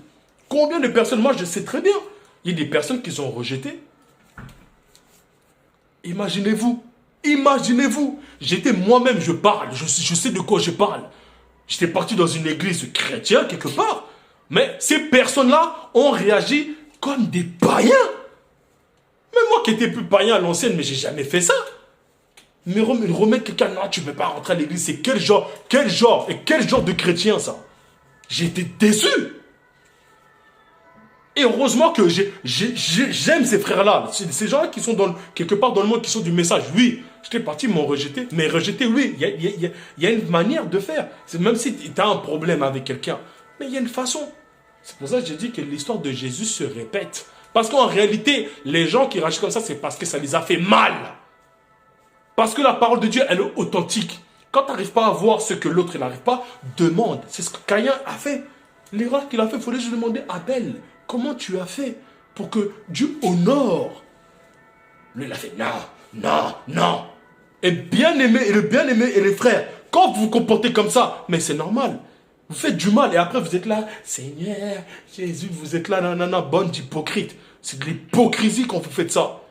Combien de personnes, moi, je sais très bien. Il y a des personnes qui ont rejeté. Imaginez-vous. Imaginez-vous. J'étais moi-même, je parle. Je sais de quoi je parle. J'étais parti dans une église chrétienne quelque part. Mais ces personnes-là ont réagi comme des païens. Mais moi qui étais plus païen à l'ancienne, mais j'ai jamais fait ça. Mais remettre quelqu'un, non, tu ne peux pas rentrer à l'église. C'est quel genre et quel genre de chrétien ça? J'ai été déçu. Et heureusement que j'aime ces frères-là. Ces gens-là qui sont quelque part dans le monde, qui sont du message. Oui, j'étais parti, ils m'ont rejeté. Mais rejeté, oui, il y a une manière de faire. Même si tu as un problème avec quelqu'un. Mais il y a une façon. C'est pour ça que j'ai dit que l'histoire de Jésus se répète. Parce qu'en réalité, les gens qui réagissent comme ça, c'est parce que ça les a fait mal. Parce que la parole de Dieu, elle est authentique. Quand tu n'arrives pas à voir ce que l'autre n'arrive pas, demande. C'est ce que Caïn a fait. L'erreur qu'il a fait, il fallait juste demander à Abel. Comment tu as fait pour que Dieu honore? Lui, il a fait non. Et bien-aimé, et le bien-aimé et les frères, quand vous vous comportez comme ça, mais c'est normal. Vous faites du mal et après vous êtes là, Seigneur, Jésus, vous êtes là, nanana, bande d'hypocrites. C'est de l'hypocrisie quand vous faites ça.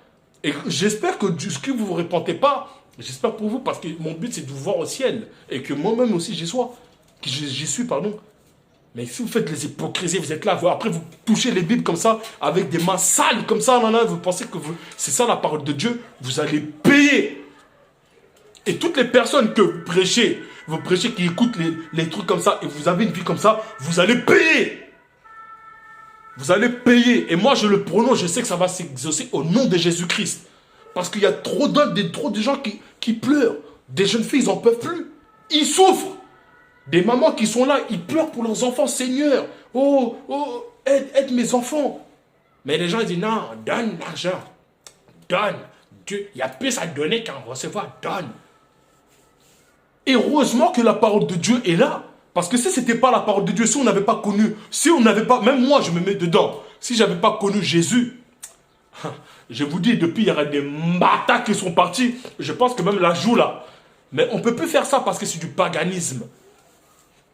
Et j'espère que ce vous ne vous répentez pas, j'espère pour vous, parce que mon but c'est de vous voir au ciel. Et que moi-même aussi j'y suis, pardon. Mais si vous faites les hypocrisies, vous êtes là, après vous touchez les Bibles comme ça, avec des mains sales comme ça, vous pensez que c'est ça la parole de Dieu, vous allez payer. Et toutes les personnes que vous prêchez qui écoutent les trucs comme ça, et vous avez une vie comme ça, vous allez payer. Vous allez payer. Et moi je le prononce, je sais que ça va s'exaucer au nom de Jésus-Christ. Parce qu'il y a trop de gens qui pleurent. Des jeunes filles, ils n'en peuvent plus. Ils souffrent. Des mamans qui sont là, ils pleurent pour leurs enfants. Seigneur, aide mes enfants. Mais les gens ils disent, non, donne l'argent. Donne. Dieu, il y a plus à donner qu'à recevoir. Donne. Et heureusement que la parole de Dieu est là. Parce que si ce n'était pas la parole de Dieu, si on n'avait pas connu, si on n'avait pas, même moi je me mets dedans. si je n'avais pas connu Jésus, je vous dis, depuis, il y aurait des matas qui sont partis. Je pense que même la joue là. Mais on ne peut plus faire ça parce que c'est du paganisme.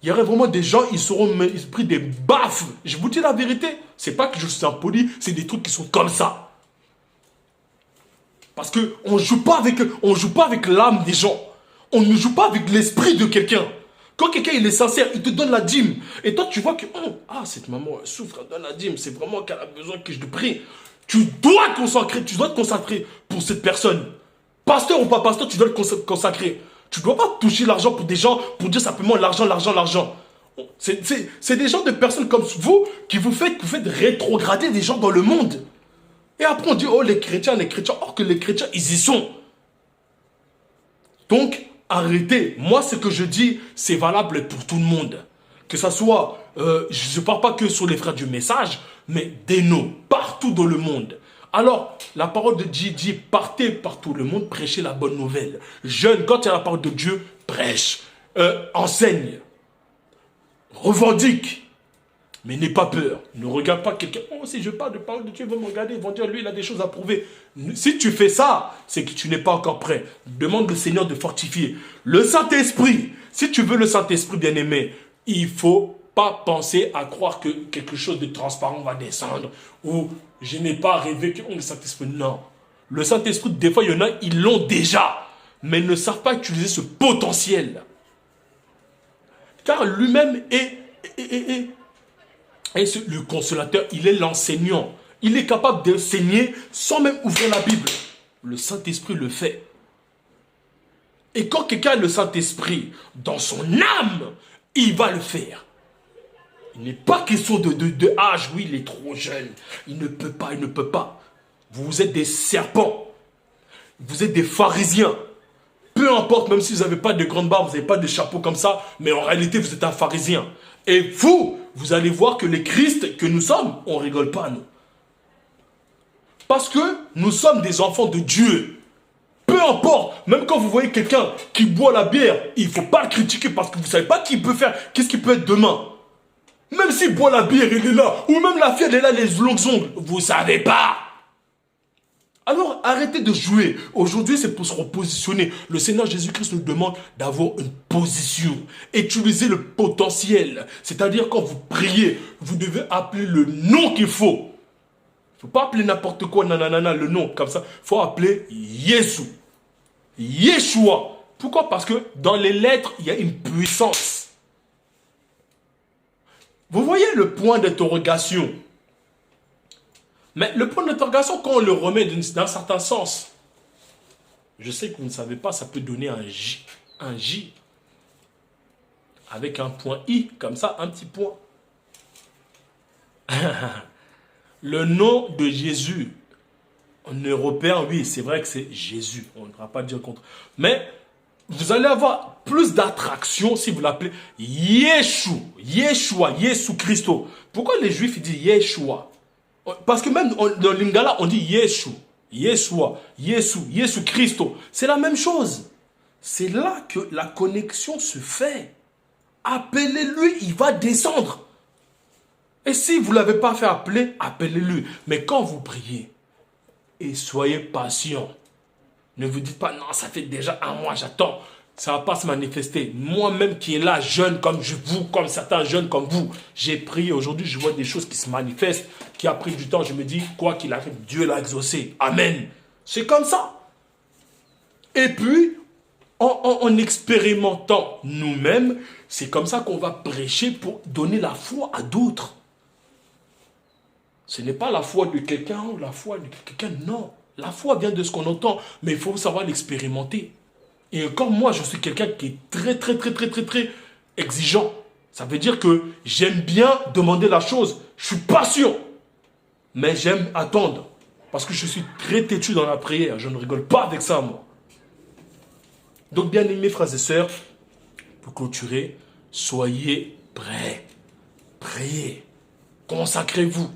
Il y aurait vraiment des gens, ils seront pris des baffes. Je vous dis la vérité. C'est pas que je suis impoli, c'est des trucs qui sont comme ça. Parce qu'on ne joue pas avec l'âme des gens. On ne joue pas avec l'esprit de quelqu'un. Quand quelqu'un il est sincère, il te donne la dîme. Et toi, tu vois que, cette maman elle souffre, elle donne la dîme. C'est vraiment qu'elle a besoin que je te prie. Tu dois te consacrer pour cette personne. Pasteur ou pas pasteur, tu dois te consacrer. Tu ne dois pas toucher l'argent pour des gens, pour dire simplement l'argent. C'est des gens de personnes comme vous qui vous faites rétrograder des gens dans le monde. Et après on dit, oh les chrétiens, or que les chrétiens, ils y sont. Donc, arrêtez. Moi, ce que je dis, c'est valable pour tout le monde. Que ça soit, je ne parle pas que sur les frères du message, mais des noms, partout dans le monde. Alors, la parole de Dieu dit, partez par tout le monde, prêchez la bonne nouvelle. Jeune, quand il y a la parole de Dieu, prêche, enseigne, revendique. Mais n'aie pas peur. Ne regarde pas quelqu'un. Oh, si je parle de parole de Dieu, ils vont me regarder, ils vont dire, lui, il a des choses à prouver. Si tu fais ça, c'est que tu n'es pas encore prêt. Demande le Seigneur de fortifier. Le Saint-Esprit, si tu veux le Saint-Esprit bien-aimé, il ne faut pas penser à croire que quelque chose de transparent va descendre. Ou je n'ai pas rêvé que le Saint-Esprit. Non. Le Saint-Esprit, des fois, il y en a, ils l'ont déjà. Mais ils ne savent pas utiliser ce potentiel. Car lui-même est le consolateur, il est l'enseignant. Il est capable d'enseigner sans même ouvrir la Bible. Le Saint-Esprit le fait. Et quand quelqu'un a le Saint-Esprit dans son âme, il va le faire. Il n'est pas question de âge. Oui, il est trop jeune. Il ne peut pas. Vous êtes des serpents. Vous êtes des pharisiens. Peu importe, même si vous n'avez pas de grande barbe, vous n'avez pas de chapeau comme ça, mais en réalité, vous êtes un pharisien. Et vous allez voir que les Christ que nous sommes, on ne rigole pas, nous. Parce que nous sommes des enfants de Dieu. Peu importe, même quand vous voyez quelqu'un qui boit la bière, il ne faut pas le critiquer parce que vous ne savez pas qui peut faire, qu'est-ce qu'il peut être demain. Même s'il boit la bière, il est là. Ou même la fille, elle est là, les longues ongles. Vous ne savez pas. Alors, arrêtez de jouer. Aujourd'hui, c'est pour se repositionner. Le Seigneur Jésus-Christ nous demande d'avoir une position. Utilisez le potentiel. C'est-à-dire, quand vous priez, vous devez appeler le nom qu'il faut. Il ne faut pas appeler n'importe quoi, nanana, le nom, comme ça. Il faut appeler Jésus. Yeshua. Pourquoi? Parce que dans les lettres, il y a une puissance. Vous voyez le point d'interrogation. Mais le point d'interrogation, quand on le remet dans un certain sens, je sais que vous ne savez pas, ça peut donner un J, avec un point I, comme ça, un petit point. Le nom de Jésus, en européen, oui, c'est vrai que c'est Jésus, on ne va pas dire contre. Mais vous allez avoir plus d'attraction si vous l'appelez Yeshua, Jésus Christo. Pourquoi les Juifs disent Yeshua? Parce que même dans l'Ingala, on dit Yeshua, Jésus Christo. C'est la même chose. C'est là que la connexion se fait. Appelez-lui, il va descendre. Et si vous ne l'avez pas fait appeler, appelez-lui. Mais quand vous priez, et soyez patient. Ne vous dites pas, non, ça fait déjà un mois, j'attends. Ça ne va pas se manifester. Moi-même qui est là, jeune comme vous, comme certains jeunes comme vous, j'ai prié. Aujourd'hui, je vois des choses qui se manifestent, qui a pris du temps. Je me dis, quoi qu'il arrive, Dieu l'a exaucé. Amen. C'est comme ça. Et puis, en expérimentant nous-mêmes, c'est comme ça qu'on va prêcher pour donner la foi à d'autres. Ce n'est pas la foi de quelqu'un ou la foi de quelqu'un, non. La foi vient de ce qu'on entend, mais il faut savoir l'expérimenter. Et encore moi, je suis quelqu'un qui est très exigeant. Ça veut dire que j'aime bien demander la chose. Je suis patient. Mais j'aime attendre. Parce que je suis très têtu dans la prière. Je ne rigole pas avec ça, moi. Donc, bien aimés frères et sœurs, pour clôturer, soyez prêts. Priez. Consacrez-vous.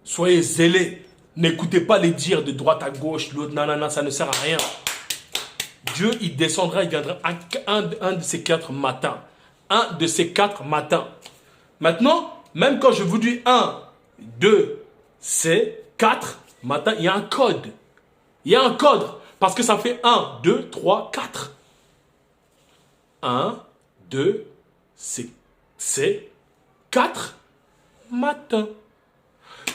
Soyez zélés. N'écoutez pas les dires de droite à gauche, l'autre, nanana, ça ne sert à rien. Dieu, il descendra, il viendra un de ces 4 matins. Un de ces 4 matins. Maintenant, même quand je vous dis un, 2, C, 4. Maintenant, il y a un code. Il y a un code. Parce que ça fait 1, 2, 3, 4. 1, 2, C, 4 matin.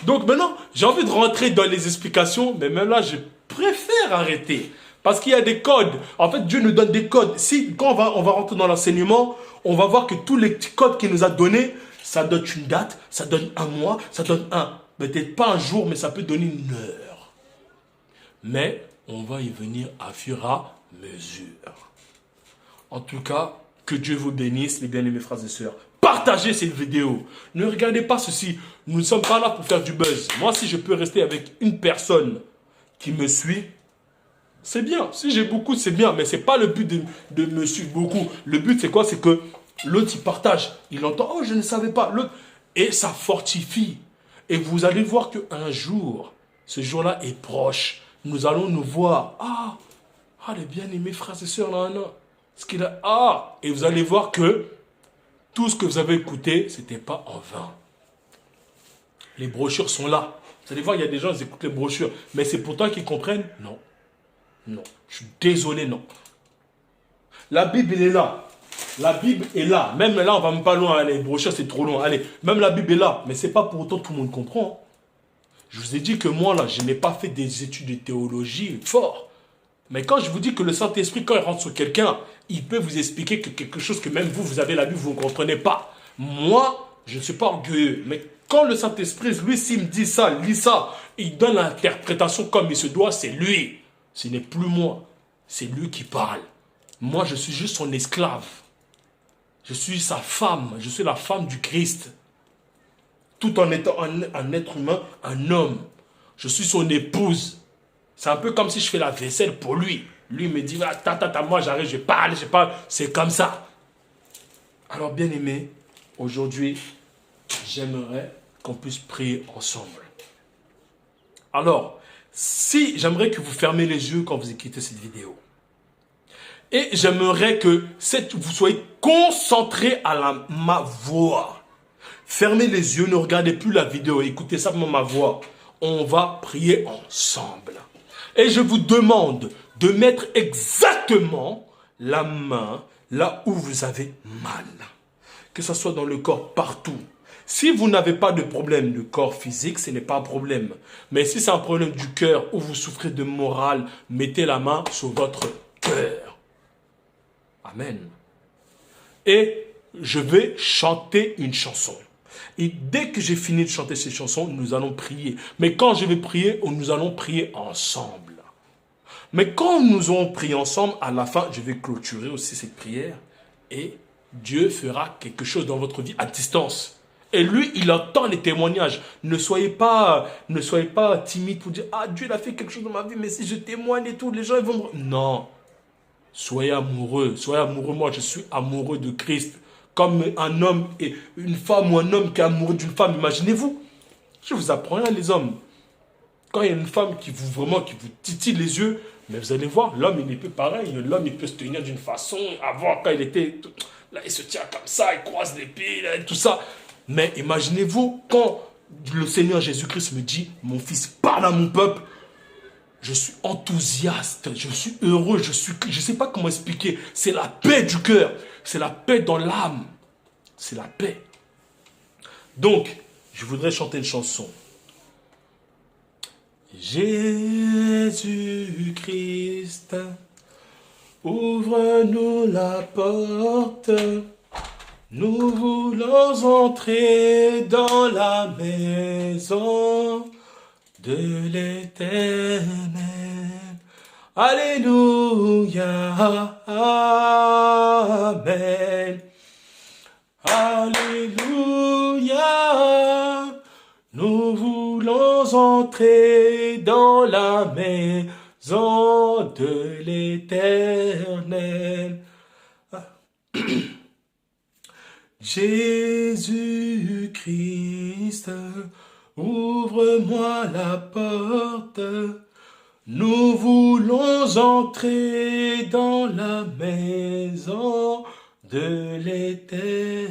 Donc maintenant, j'ai envie de rentrer dans les explications, mais même là, je préfère arrêter. Parce qu'il y a des codes. En fait, Dieu nous donne des codes. Si, quand on va rentrer dans l'enseignement, on va voir que tous les petits codes qu'il nous a donnés, ça donne une date, ça donne un mois, ça donne peut-être pas un jour, mais ça peut donner une heure. Mais on va y venir à fur et à mesure. En tout cas, que Dieu vous bénisse, mes bien-aimés frères et sœurs. Partagez cette vidéo. Ne regardez pas ceci. Nous ne sommes pas là pour faire du buzz. Moi, si je peux rester avec une personne qui me suit, c'est bien. Si j'ai beaucoup, c'est bien. Mais ce n'est pas le but de me suivre beaucoup. Le but, c'est quoi? C'est que l'autre, il partage. Il entend, oh, je ne savais pas. Et ça fortifie. Et vous allez voir qu'un jour, ce jour-là est proche. Nous allons nous voir. Les bien-aimés frères et sœurs, là, ce qu'il a. Et vous allez voir que tout ce que vous avez écouté, ce n'était pas en vain. Les brochures sont là. Vous allez voir, il y a des gens qui écoutent les brochures. Mais c'est pourtant qu'ils comprennent? Non. Non. Je suis désolé, non. La Bible, elle est là. La Bible est là. Même là, on va même pas loin. Les brochures, c'est trop loin. Allez, même la Bible est là. Mais ce n'est pas pour autant que tout le monde comprend. Je vous ai dit que moi, là, je n'ai pas fait des études de théologie fort. Mais quand je vous dis que le Saint-Esprit, quand il rentre sur quelqu'un, il peut vous expliquer que quelque chose que même vous, vous avez la Bible, vous ne comprenez pas. Moi, je ne suis pas orgueilleux. Mais quand le Saint-Esprit, lui, s'il me dit ça, lit ça, il donne l'interprétation comme il se doit, c'est lui. Ce n'est plus moi. C'est lui qui parle. Moi, je suis juste son esclave. Je suis sa femme. Je suis la femme du Christ. Tout en étant un être humain, un homme. Je suis son épouse. C'est un peu comme si je fais la vaisselle pour lui. Lui me dit, moi j'arrive, je parle. C'est comme ça. Alors bien aimé, aujourd'hui, j'aimerais qu'on puisse prier ensemble. Alors, j'aimerais que vous fermez les yeux quand vous écoutez cette vidéo. Et j'aimerais que vous soyez concentrés à ma voix. Fermez les yeux, ne regardez plus la vidéo, écoutez simplement ma voix. On va prier ensemble. Et je vous demande de mettre exactement la main là où vous avez mal. Que ce soit dans le corps, partout. Si vous n'avez pas de problème de corps physique, ce n'est pas un problème. Mais si c'est un problème du cœur ou vous souffrez de morale, mettez la main sur votre cœur. Amen. Et je vais chanter une chanson. Et dès que j'ai fini de chanter cette chanson, nous allons prier. Mais quand je vais prier, nous allons prier ensemble. Mais quand nous aurons prié ensemble, à la fin, je vais clôturer aussi cette prière. Et Dieu fera quelque chose dans votre vie à distance. Et lui, il entend les témoignages. Ne soyez pas timide pour dire, Dieu il a fait quelque chose dans ma vie, mais si je témoigne et tout, les gens ils vont me... Non. Soyez amoureux. Moi, je suis amoureux de Christ. Comme un homme et une femme ou un homme qui est amoureux d'une femme, imaginez-vous. Je vous apprends rien, les hommes. Quand il y a une femme qui vous titille les yeux, mais vous allez voir, l'homme il n'est plus pareil. L'homme il peut se tenir d'une façon. Avant, quand il était... Là, il se tient comme ça, il croise les pieds, tout ça. Mais imaginez-vous, quand le Seigneur Jésus-Christ me dit, mon fils, parle à mon peuple, je suis enthousiaste, je suis heureux, je ne sais pas comment expliquer. C'est la paix du cœur, c'est la paix dans l'âme, c'est la paix. Donc, je voudrais chanter une chanson. Jésus-Christ, ouvre-nous la porte, nous voulons entrer dans la maison de l'Éternel. Alléluia, amen. Alléluia, nous voulons entrer dans la maison de l'Éternel. Jésus-Christ, ouvre-moi la porte, nous voulons entrer dans la maison de l'Éternel.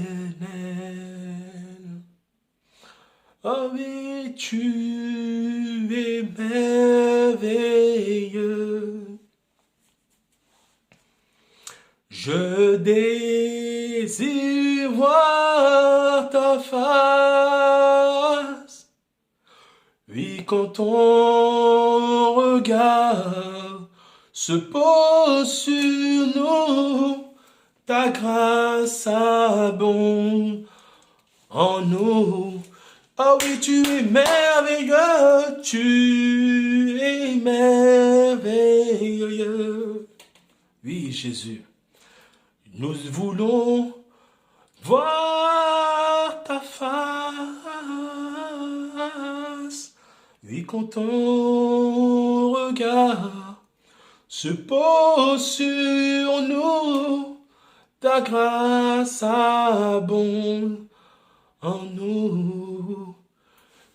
Oh oui, tu es merveilleux. Je désire voir ta face. Oui, quand ton regard se pose sur nous, ta grâce abonde en nous. Oh oui, tu es merveilleux, tu es merveilleux. Oui, Jésus, nous voulons voir ta face. Oui, quand ton regard se pose sur nous, ta grâce abonde en nous.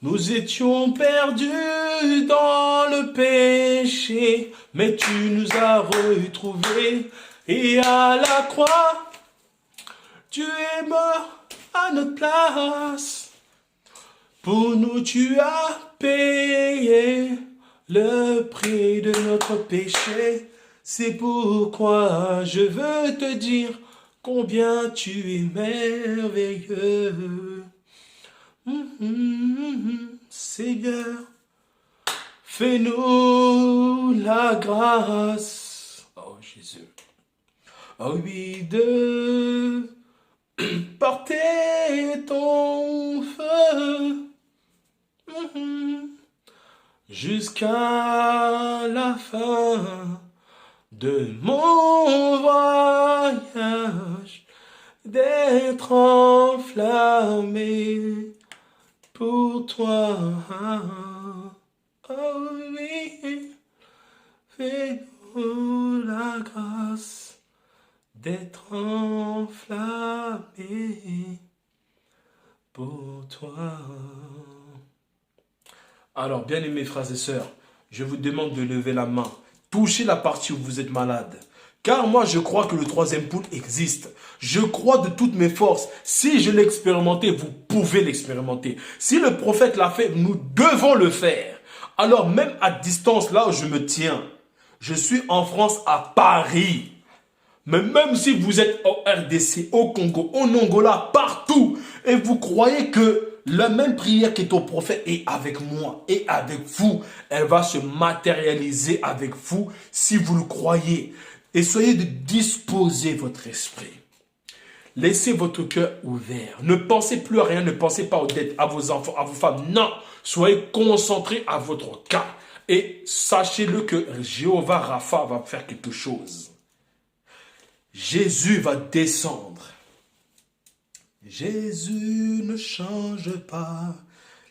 Nous étions perdus dans le péché, mais tu nous as retrouvés. Et à la croix, tu es mort à notre place. Pour nous, tu as payé le prix de notre péché. C'est pourquoi je veux te dire combien tu es merveilleux. Seigneur, fais-nous la grâce. Oh Jésus. Oh oui, de porter ton feu jusqu'à la fin de mon voyage, d'être enflammé pour toi. Oh oui, fais-nous la grâce d'être enflammé pour toi. Alors, bien-aimés frères et sœurs, je vous demande de lever la main. Touchez la partie où vous êtes malade. Car moi, je crois que le troisième pouls existe. Je crois de toutes mes forces. Si je l'ai expérimenté, vous pouvez l'expérimenter. Si le prophète l'a fait, nous devons le faire. Alors, même à distance, là où je me tiens, je suis en France, à Paris. Mais même si vous êtes au RDC, au Congo, en Angola, partout, et vous croyez que la même prière qui est au prophète est avec moi et avec vous, elle va se matérialiser avec vous si vous le croyez. Et soyez de disposer votre esprit. Laissez votre cœur ouvert. Ne pensez plus à rien, ne pensez pas aux dettes, à vos enfants, à vos femmes. Non, soyez concentrés à votre cas. Et sachez-le que Jéhovah Rapha va faire quelque chose. Jésus va descendre. Jésus ne change pas.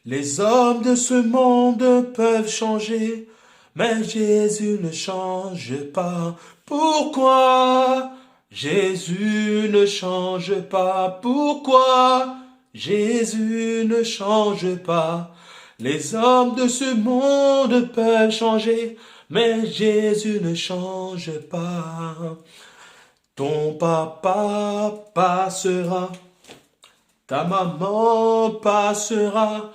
Les hommes de ce monde peuvent changer, mais Jésus ne change pas. Pourquoi Jésus ne change pas? Pourquoi Jésus ne change pas? Les hommes de ce monde peuvent changer, mais Jésus ne change pas. Ton papa passera, ta maman passera,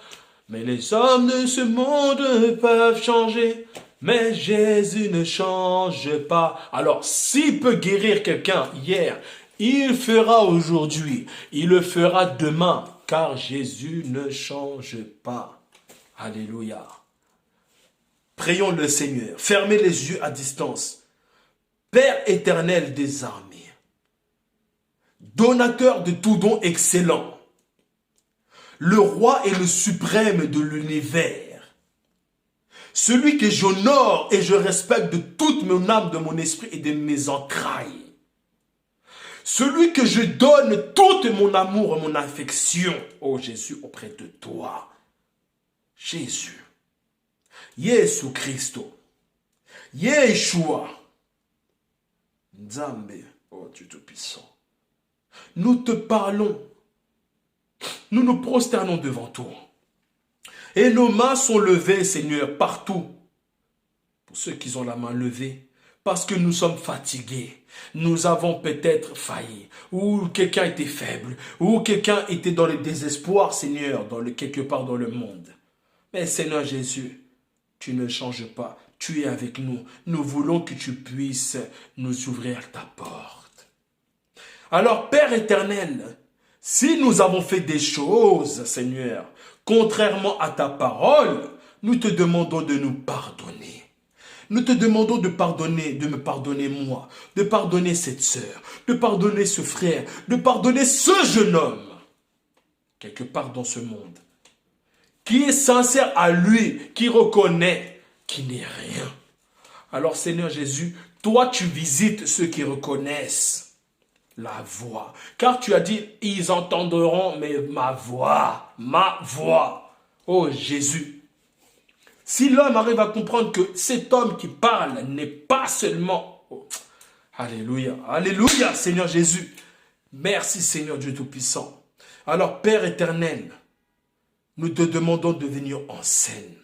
mais les hommes de ce monde peuvent changer, mais Jésus ne change pas. Alors, s'il peut guérir quelqu'un hier, il fera aujourd'hui, il le fera demain, car Jésus ne change pas. Alléluia. Prions le Seigneur. Fermez les yeux à distance. Père éternel des armées, donateur de tout don excellent, le roi et le suprême de l'univers, celui que j'honore et je respecte de toute mon âme, de mon esprit et de mes entrailles, celui que je donne tout mon amour et mon affection, oh Jésus, auprès de toi. Jésus, Jésus Christo, Yeshua, Nzambe, oh Dieu Tout-Puissant. Nous te parlons, nous nous prosternons devant toi. Et nos mains sont levées, Seigneur, partout. Pour ceux qui ont la main levée, parce que nous sommes fatigués. Nous avons peut-être failli, ou quelqu'un était faible, ou quelqu'un était dans le désespoir, Seigneur, quelque part dans le monde. Mais Seigneur Jésus, tu ne changes pas, tu es avec nous. Nous voulons que tu puisses nous ouvrir ta porte. Alors, Père éternel, si nous avons fait des choses, Seigneur, contrairement à ta parole, nous te demandons de nous pardonner. Nous te demandons de me pardonner moi, de pardonner cette sœur, de pardonner ce frère, de pardonner ce jeune homme, quelque part dans ce monde, qui est sincère à lui, qui reconnaît qu'il n'est rien. Alors Seigneur Jésus, toi tu visites ceux qui reconnaissent la voix. Car tu as dit, ils entendront ma voix. Oh Jésus. Si l'homme arrive à comprendre que cet homme qui parle n'est pas seulement... Oh, alléluia, alléluia Seigneur Jésus. Merci Seigneur Dieu Tout-Puissant. Alors Père éternel, nous te demandons de venir en scène.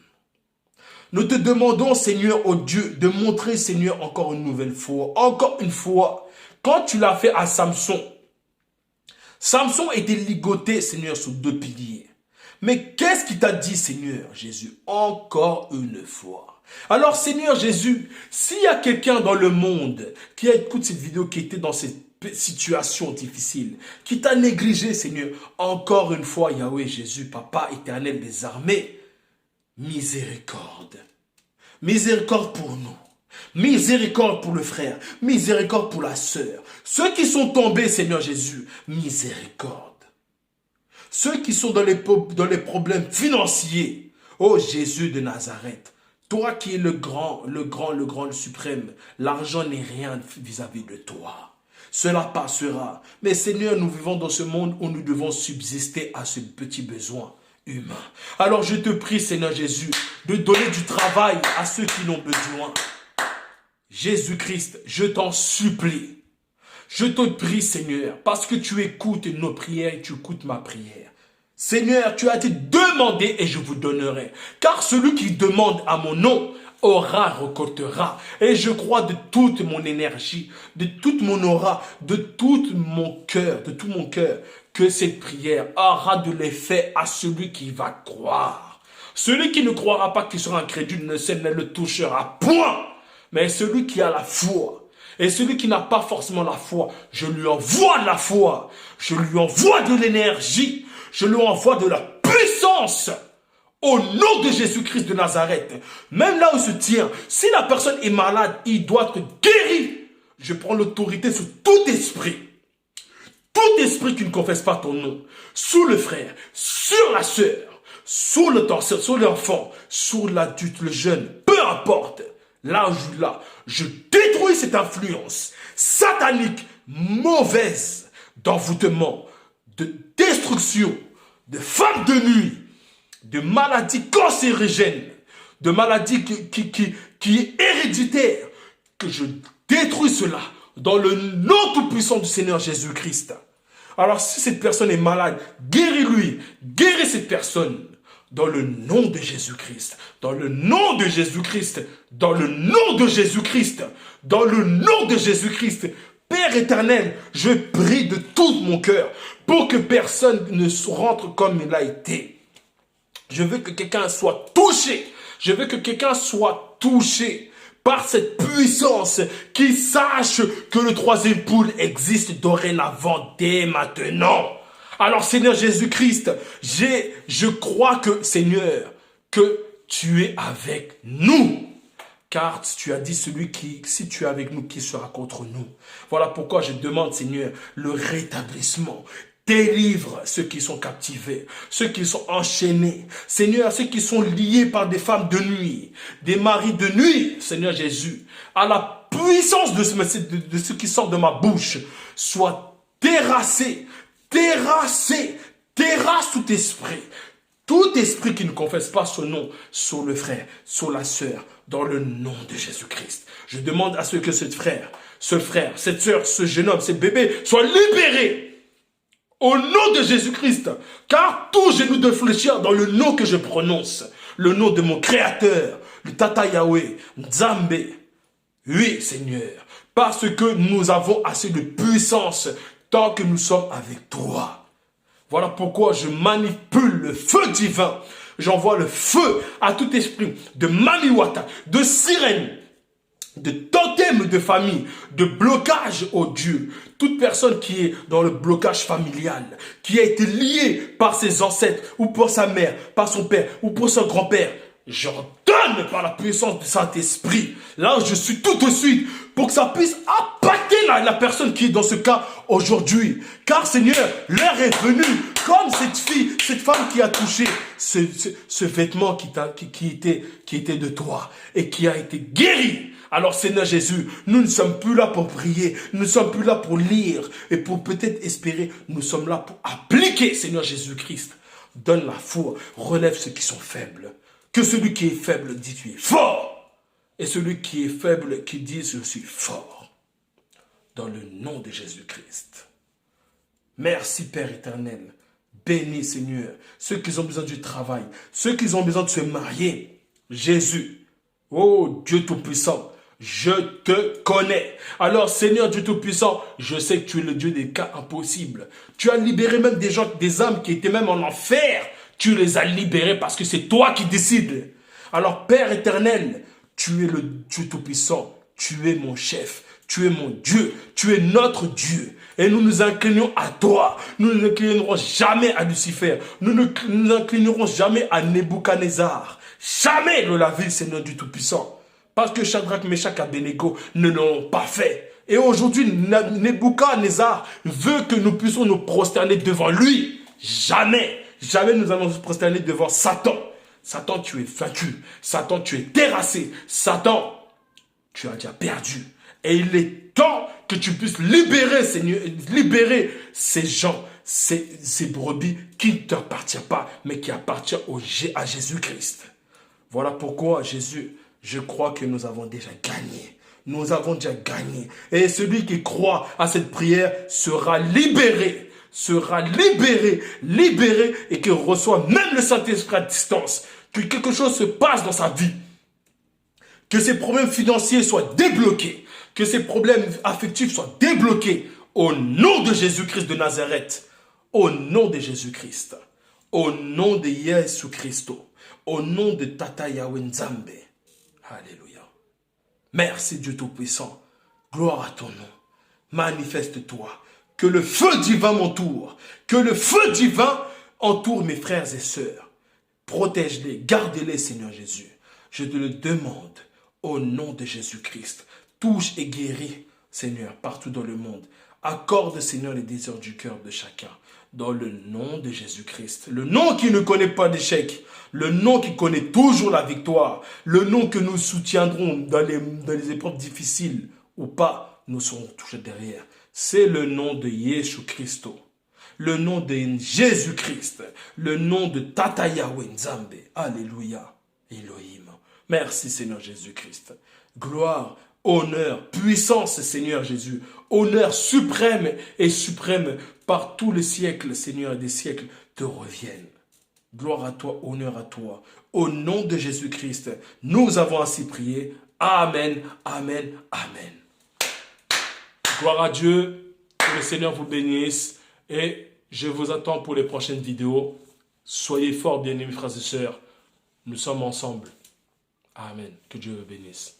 Nous te demandons Seigneur, oh Dieu, de montrer Seigneur encore une nouvelle fois, encore une fois, quand tu l'as fait à Samson. Samson était ligoté Seigneur sous 2 piliers. Mais qu'est-ce qu'il t'a dit, Seigneur Jésus? Encore une fois. Alors, Seigneur Jésus, s'il y a quelqu'un dans le monde qui écoute cette vidéo, qui était dans cette situation difficile, qui t'a négligé, Seigneur, encore une fois, Yahweh Jésus, Papa éternel des armées, miséricorde. Miséricorde pour nous. Miséricorde pour le frère. Miséricorde pour la sœur. Ceux qui sont tombés, Seigneur Jésus, miséricorde. Ceux qui sont dans les problèmes financiers, oh Jésus de Nazareth, toi qui es le grand, le suprême, l'argent n'est rien vis-à-vis de toi. Cela passera. Mais Seigneur, nous vivons dans ce monde où nous devons subsister à ce petit besoin humain. Alors je te prie, Seigneur Jésus, de donner du travail à ceux qui l'ont besoin. Jésus-Christ, je t'en supplie. Je te prie, Seigneur, parce que tu écoutes nos prières et tu écoutes ma prière. Seigneur, tu as dit, demandez et je vous donnerai. Car celui qui demande à mon nom aura, récoltera. Et je crois de toute mon énergie, de toute mon aura, de tout mon cœur, que cette prière aura de l'effet à celui qui va croire. Celui qui ne croira pas, qui sera incrédule, ne le touchera point. Mais celui qui a la foi, et celui qui n'a pas forcément la foi, je lui envoie de la foi. Je lui envoie de l'énergie. Je lui envoie de la puissance. Au nom de Jésus-Christ de Nazareth. Même là où il se tient, si la personne est malade, il doit être guéri. Je prends l'autorité sur tout esprit. Tout esprit qui ne confesse pas ton nom. Sur le frère, sur la sœur, sur le danseur, sur l'enfant, sur l'adulte, le jeune, peu importe. Là, je détruis cette influence satanique, mauvaise, d'envoûtement, de destruction, de femmes de nuit, de maladies cancérigènes, de maladies qui est héréditaire, que je détruis cela dans le nom tout-puissant du Seigneur Jésus-Christ. Alors si cette personne est malade, guéris-lui, guéris cette personne. Dans le nom de Jésus-Christ, dans le nom de Jésus-Christ, dans le nom de Jésus-Christ, dans le nom de Jésus-Christ. Père éternel, je prie de tout mon cœur pour que personne ne rentre comme il a été. Je veux que quelqu'un soit touché. Je veux que quelqu'un soit touché par cette puissance, qui sache que le troisième poule existe dorénavant dès maintenant. Alors Seigneur Jésus-Christ, je crois que Seigneur, que tu es avec nous. Car tu as dit si tu es avec nous, qui sera contre nous? Voilà pourquoi je demande Seigneur le rétablissement. Délivre ceux qui sont captivés, ceux qui sont enchaînés. Seigneur, ceux qui sont liés par des femmes de nuit, des maris de nuit, Seigneur Jésus, à la puissance de ce qui sort de ma bouche, soit terrassé. Terrasse tout esprit. Tout esprit qui ne confesse pas son nom sur le frère, sur la sœur, dans le nom de Jésus-Christ. Je demande à ce que ce frère, cette sœur, ce jeune homme, ce bébé soit libéré. Au nom de Jésus-Christ. Car tout genou de fléchir dans le nom que je prononce. Le nom de mon Créateur, le Tata Yahweh, Nzambe, Oui, Seigneur, parce que nous avons assez de puissance tant que nous sommes avec toi. Voilà pourquoi je manipule le feu divin. J'envoie le feu à tout esprit de maniwata, de sirène, de totem de famille, de blocage au Dieu. Toute personne qui est dans le blocage familial, qui a été liée par ses ancêtres, ou par sa mère, par son père, ou par son grand-père, j'ordonne par la puissance du Saint-Esprit, là je suis tout de suite, pour que ça puisse impacter la personne qui est dans ce cas aujourd'hui. Car Seigneur, l'heure est venue, comme cette fille, cette femme qui a touché ce vêtement qui était de toi et qui a été guéri. Alors Seigneur Jésus, nous ne sommes plus là pour prier, nous ne sommes plus là pour lire et pour peut-être espérer, nous sommes là pour appliquer, Seigneur Jésus-Christ. Donne la foi, relève ceux qui sont faibles. Que celui qui est faible dit tu es fort. Et celui qui est faible qui dit je suis fort. Dans le nom de Jésus-Christ. Merci Père éternel. Bénis Seigneur ceux qui ont besoin du travail, ceux qui ont besoin de se marier. Jésus, oh Dieu Tout-Puissant, je te connais. Alors Seigneur Dieu Tout-Puissant, je sais que tu es le Dieu des cas impossibles. Tu as libéré même des gens, des âmes qui étaient même en enfer. Tu les as libérés parce que c'est toi qui décides. Alors Père éternel, tu es le Dieu Tout-Puissant. Tu es mon chef. Tu es mon Dieu. Tu es notre Dieu. Et nous nous inclinons à toi. Nous ne nous inclinerons jamais à Lucifer. Nous ne nous inclinerons jamais à Nebuchadnezzar. Jamais de la vie, Seigneur du Tout-Puissant. Parce que Shadrach, Meshach et Abednego ne l'ont pas fait. Et aujourd'hui, Nebuchadnezzar veut que nous puissions nous prosterner devant lui. Jamais. Jamais nous allons nous prosterner devant Satan. Satan, tu es vaincu. Satan, tu es terrassé. Satan, tu as déjà perdu. Et il est temps que tu puisses libérer, Seigneur, libérer ces gens, ces brebis qui ne t'appartiennent pas, mais qui appartiennent à Jésus-Christ. Voilà pourquoi, Jésus, je crois que nous avons déjà gagné. Nous avons déjà gagné. Et celui qui croit à cette prière sera libéré. Libéré et qui reçoit même le Saint-Esprit à distance. Que quelque chose se passe dans sa vie. Que ses problèmes financiers soient débloqués. Que ses problèmes affectifs soient débloqués. Au nom de Jésus-Christ de Nazareth. Au nom de Jésus-Christ. Au nom de Jésus-Christ. Au nom de Tata Yahweh Nzambe. Alléluia. Merci Dieu Tout-Puissant. Gloire à ton nom. Manifeste-toi. Que le feu divin m'entoure. Que le feu divin entoure mes frères et sœurs. Protège-les, garde-les, Seigneur Jésus. Je te le demande au nom de Jésus-Christ. Touche et guéris, Seigneur, partout dans le monde. Accorde, Seigneur, les désirs du cœur de chacun. Dans le nom de Jésus-Christ. Le nom qui ne connaît pas d'échec. Le nom qui connaît toujours la victoire. Le nom que nous soutiendrons dans les épreuves difficiles ou pas. Nous serons toujours derrière. C'est le nom de Jésus-Christ. Le nom de Jésus-Christ. Le nom de Tata Yahweh Nzambe. Alléluia. Elohim. Merci Seigneur Jésus-Christ. Gloire, honneur, puissance Seigneur Jésus. Honneur suprême et suprême par tous les siècles, Seigneur, et des siècles te reviennent. Gloire à toi, honneur à toi. Au nom de Jésus-Christ, nous avons ainsi prié. Amen, amen, amen. Gloire à Dieu, que le Seigneur vous bénisse et je vous attends pour les prochaines vidéos. Soyez forts, bien-aimés frères et sœurs. Nous sommes ensemble. Amen. Que Dieu vous bénisse.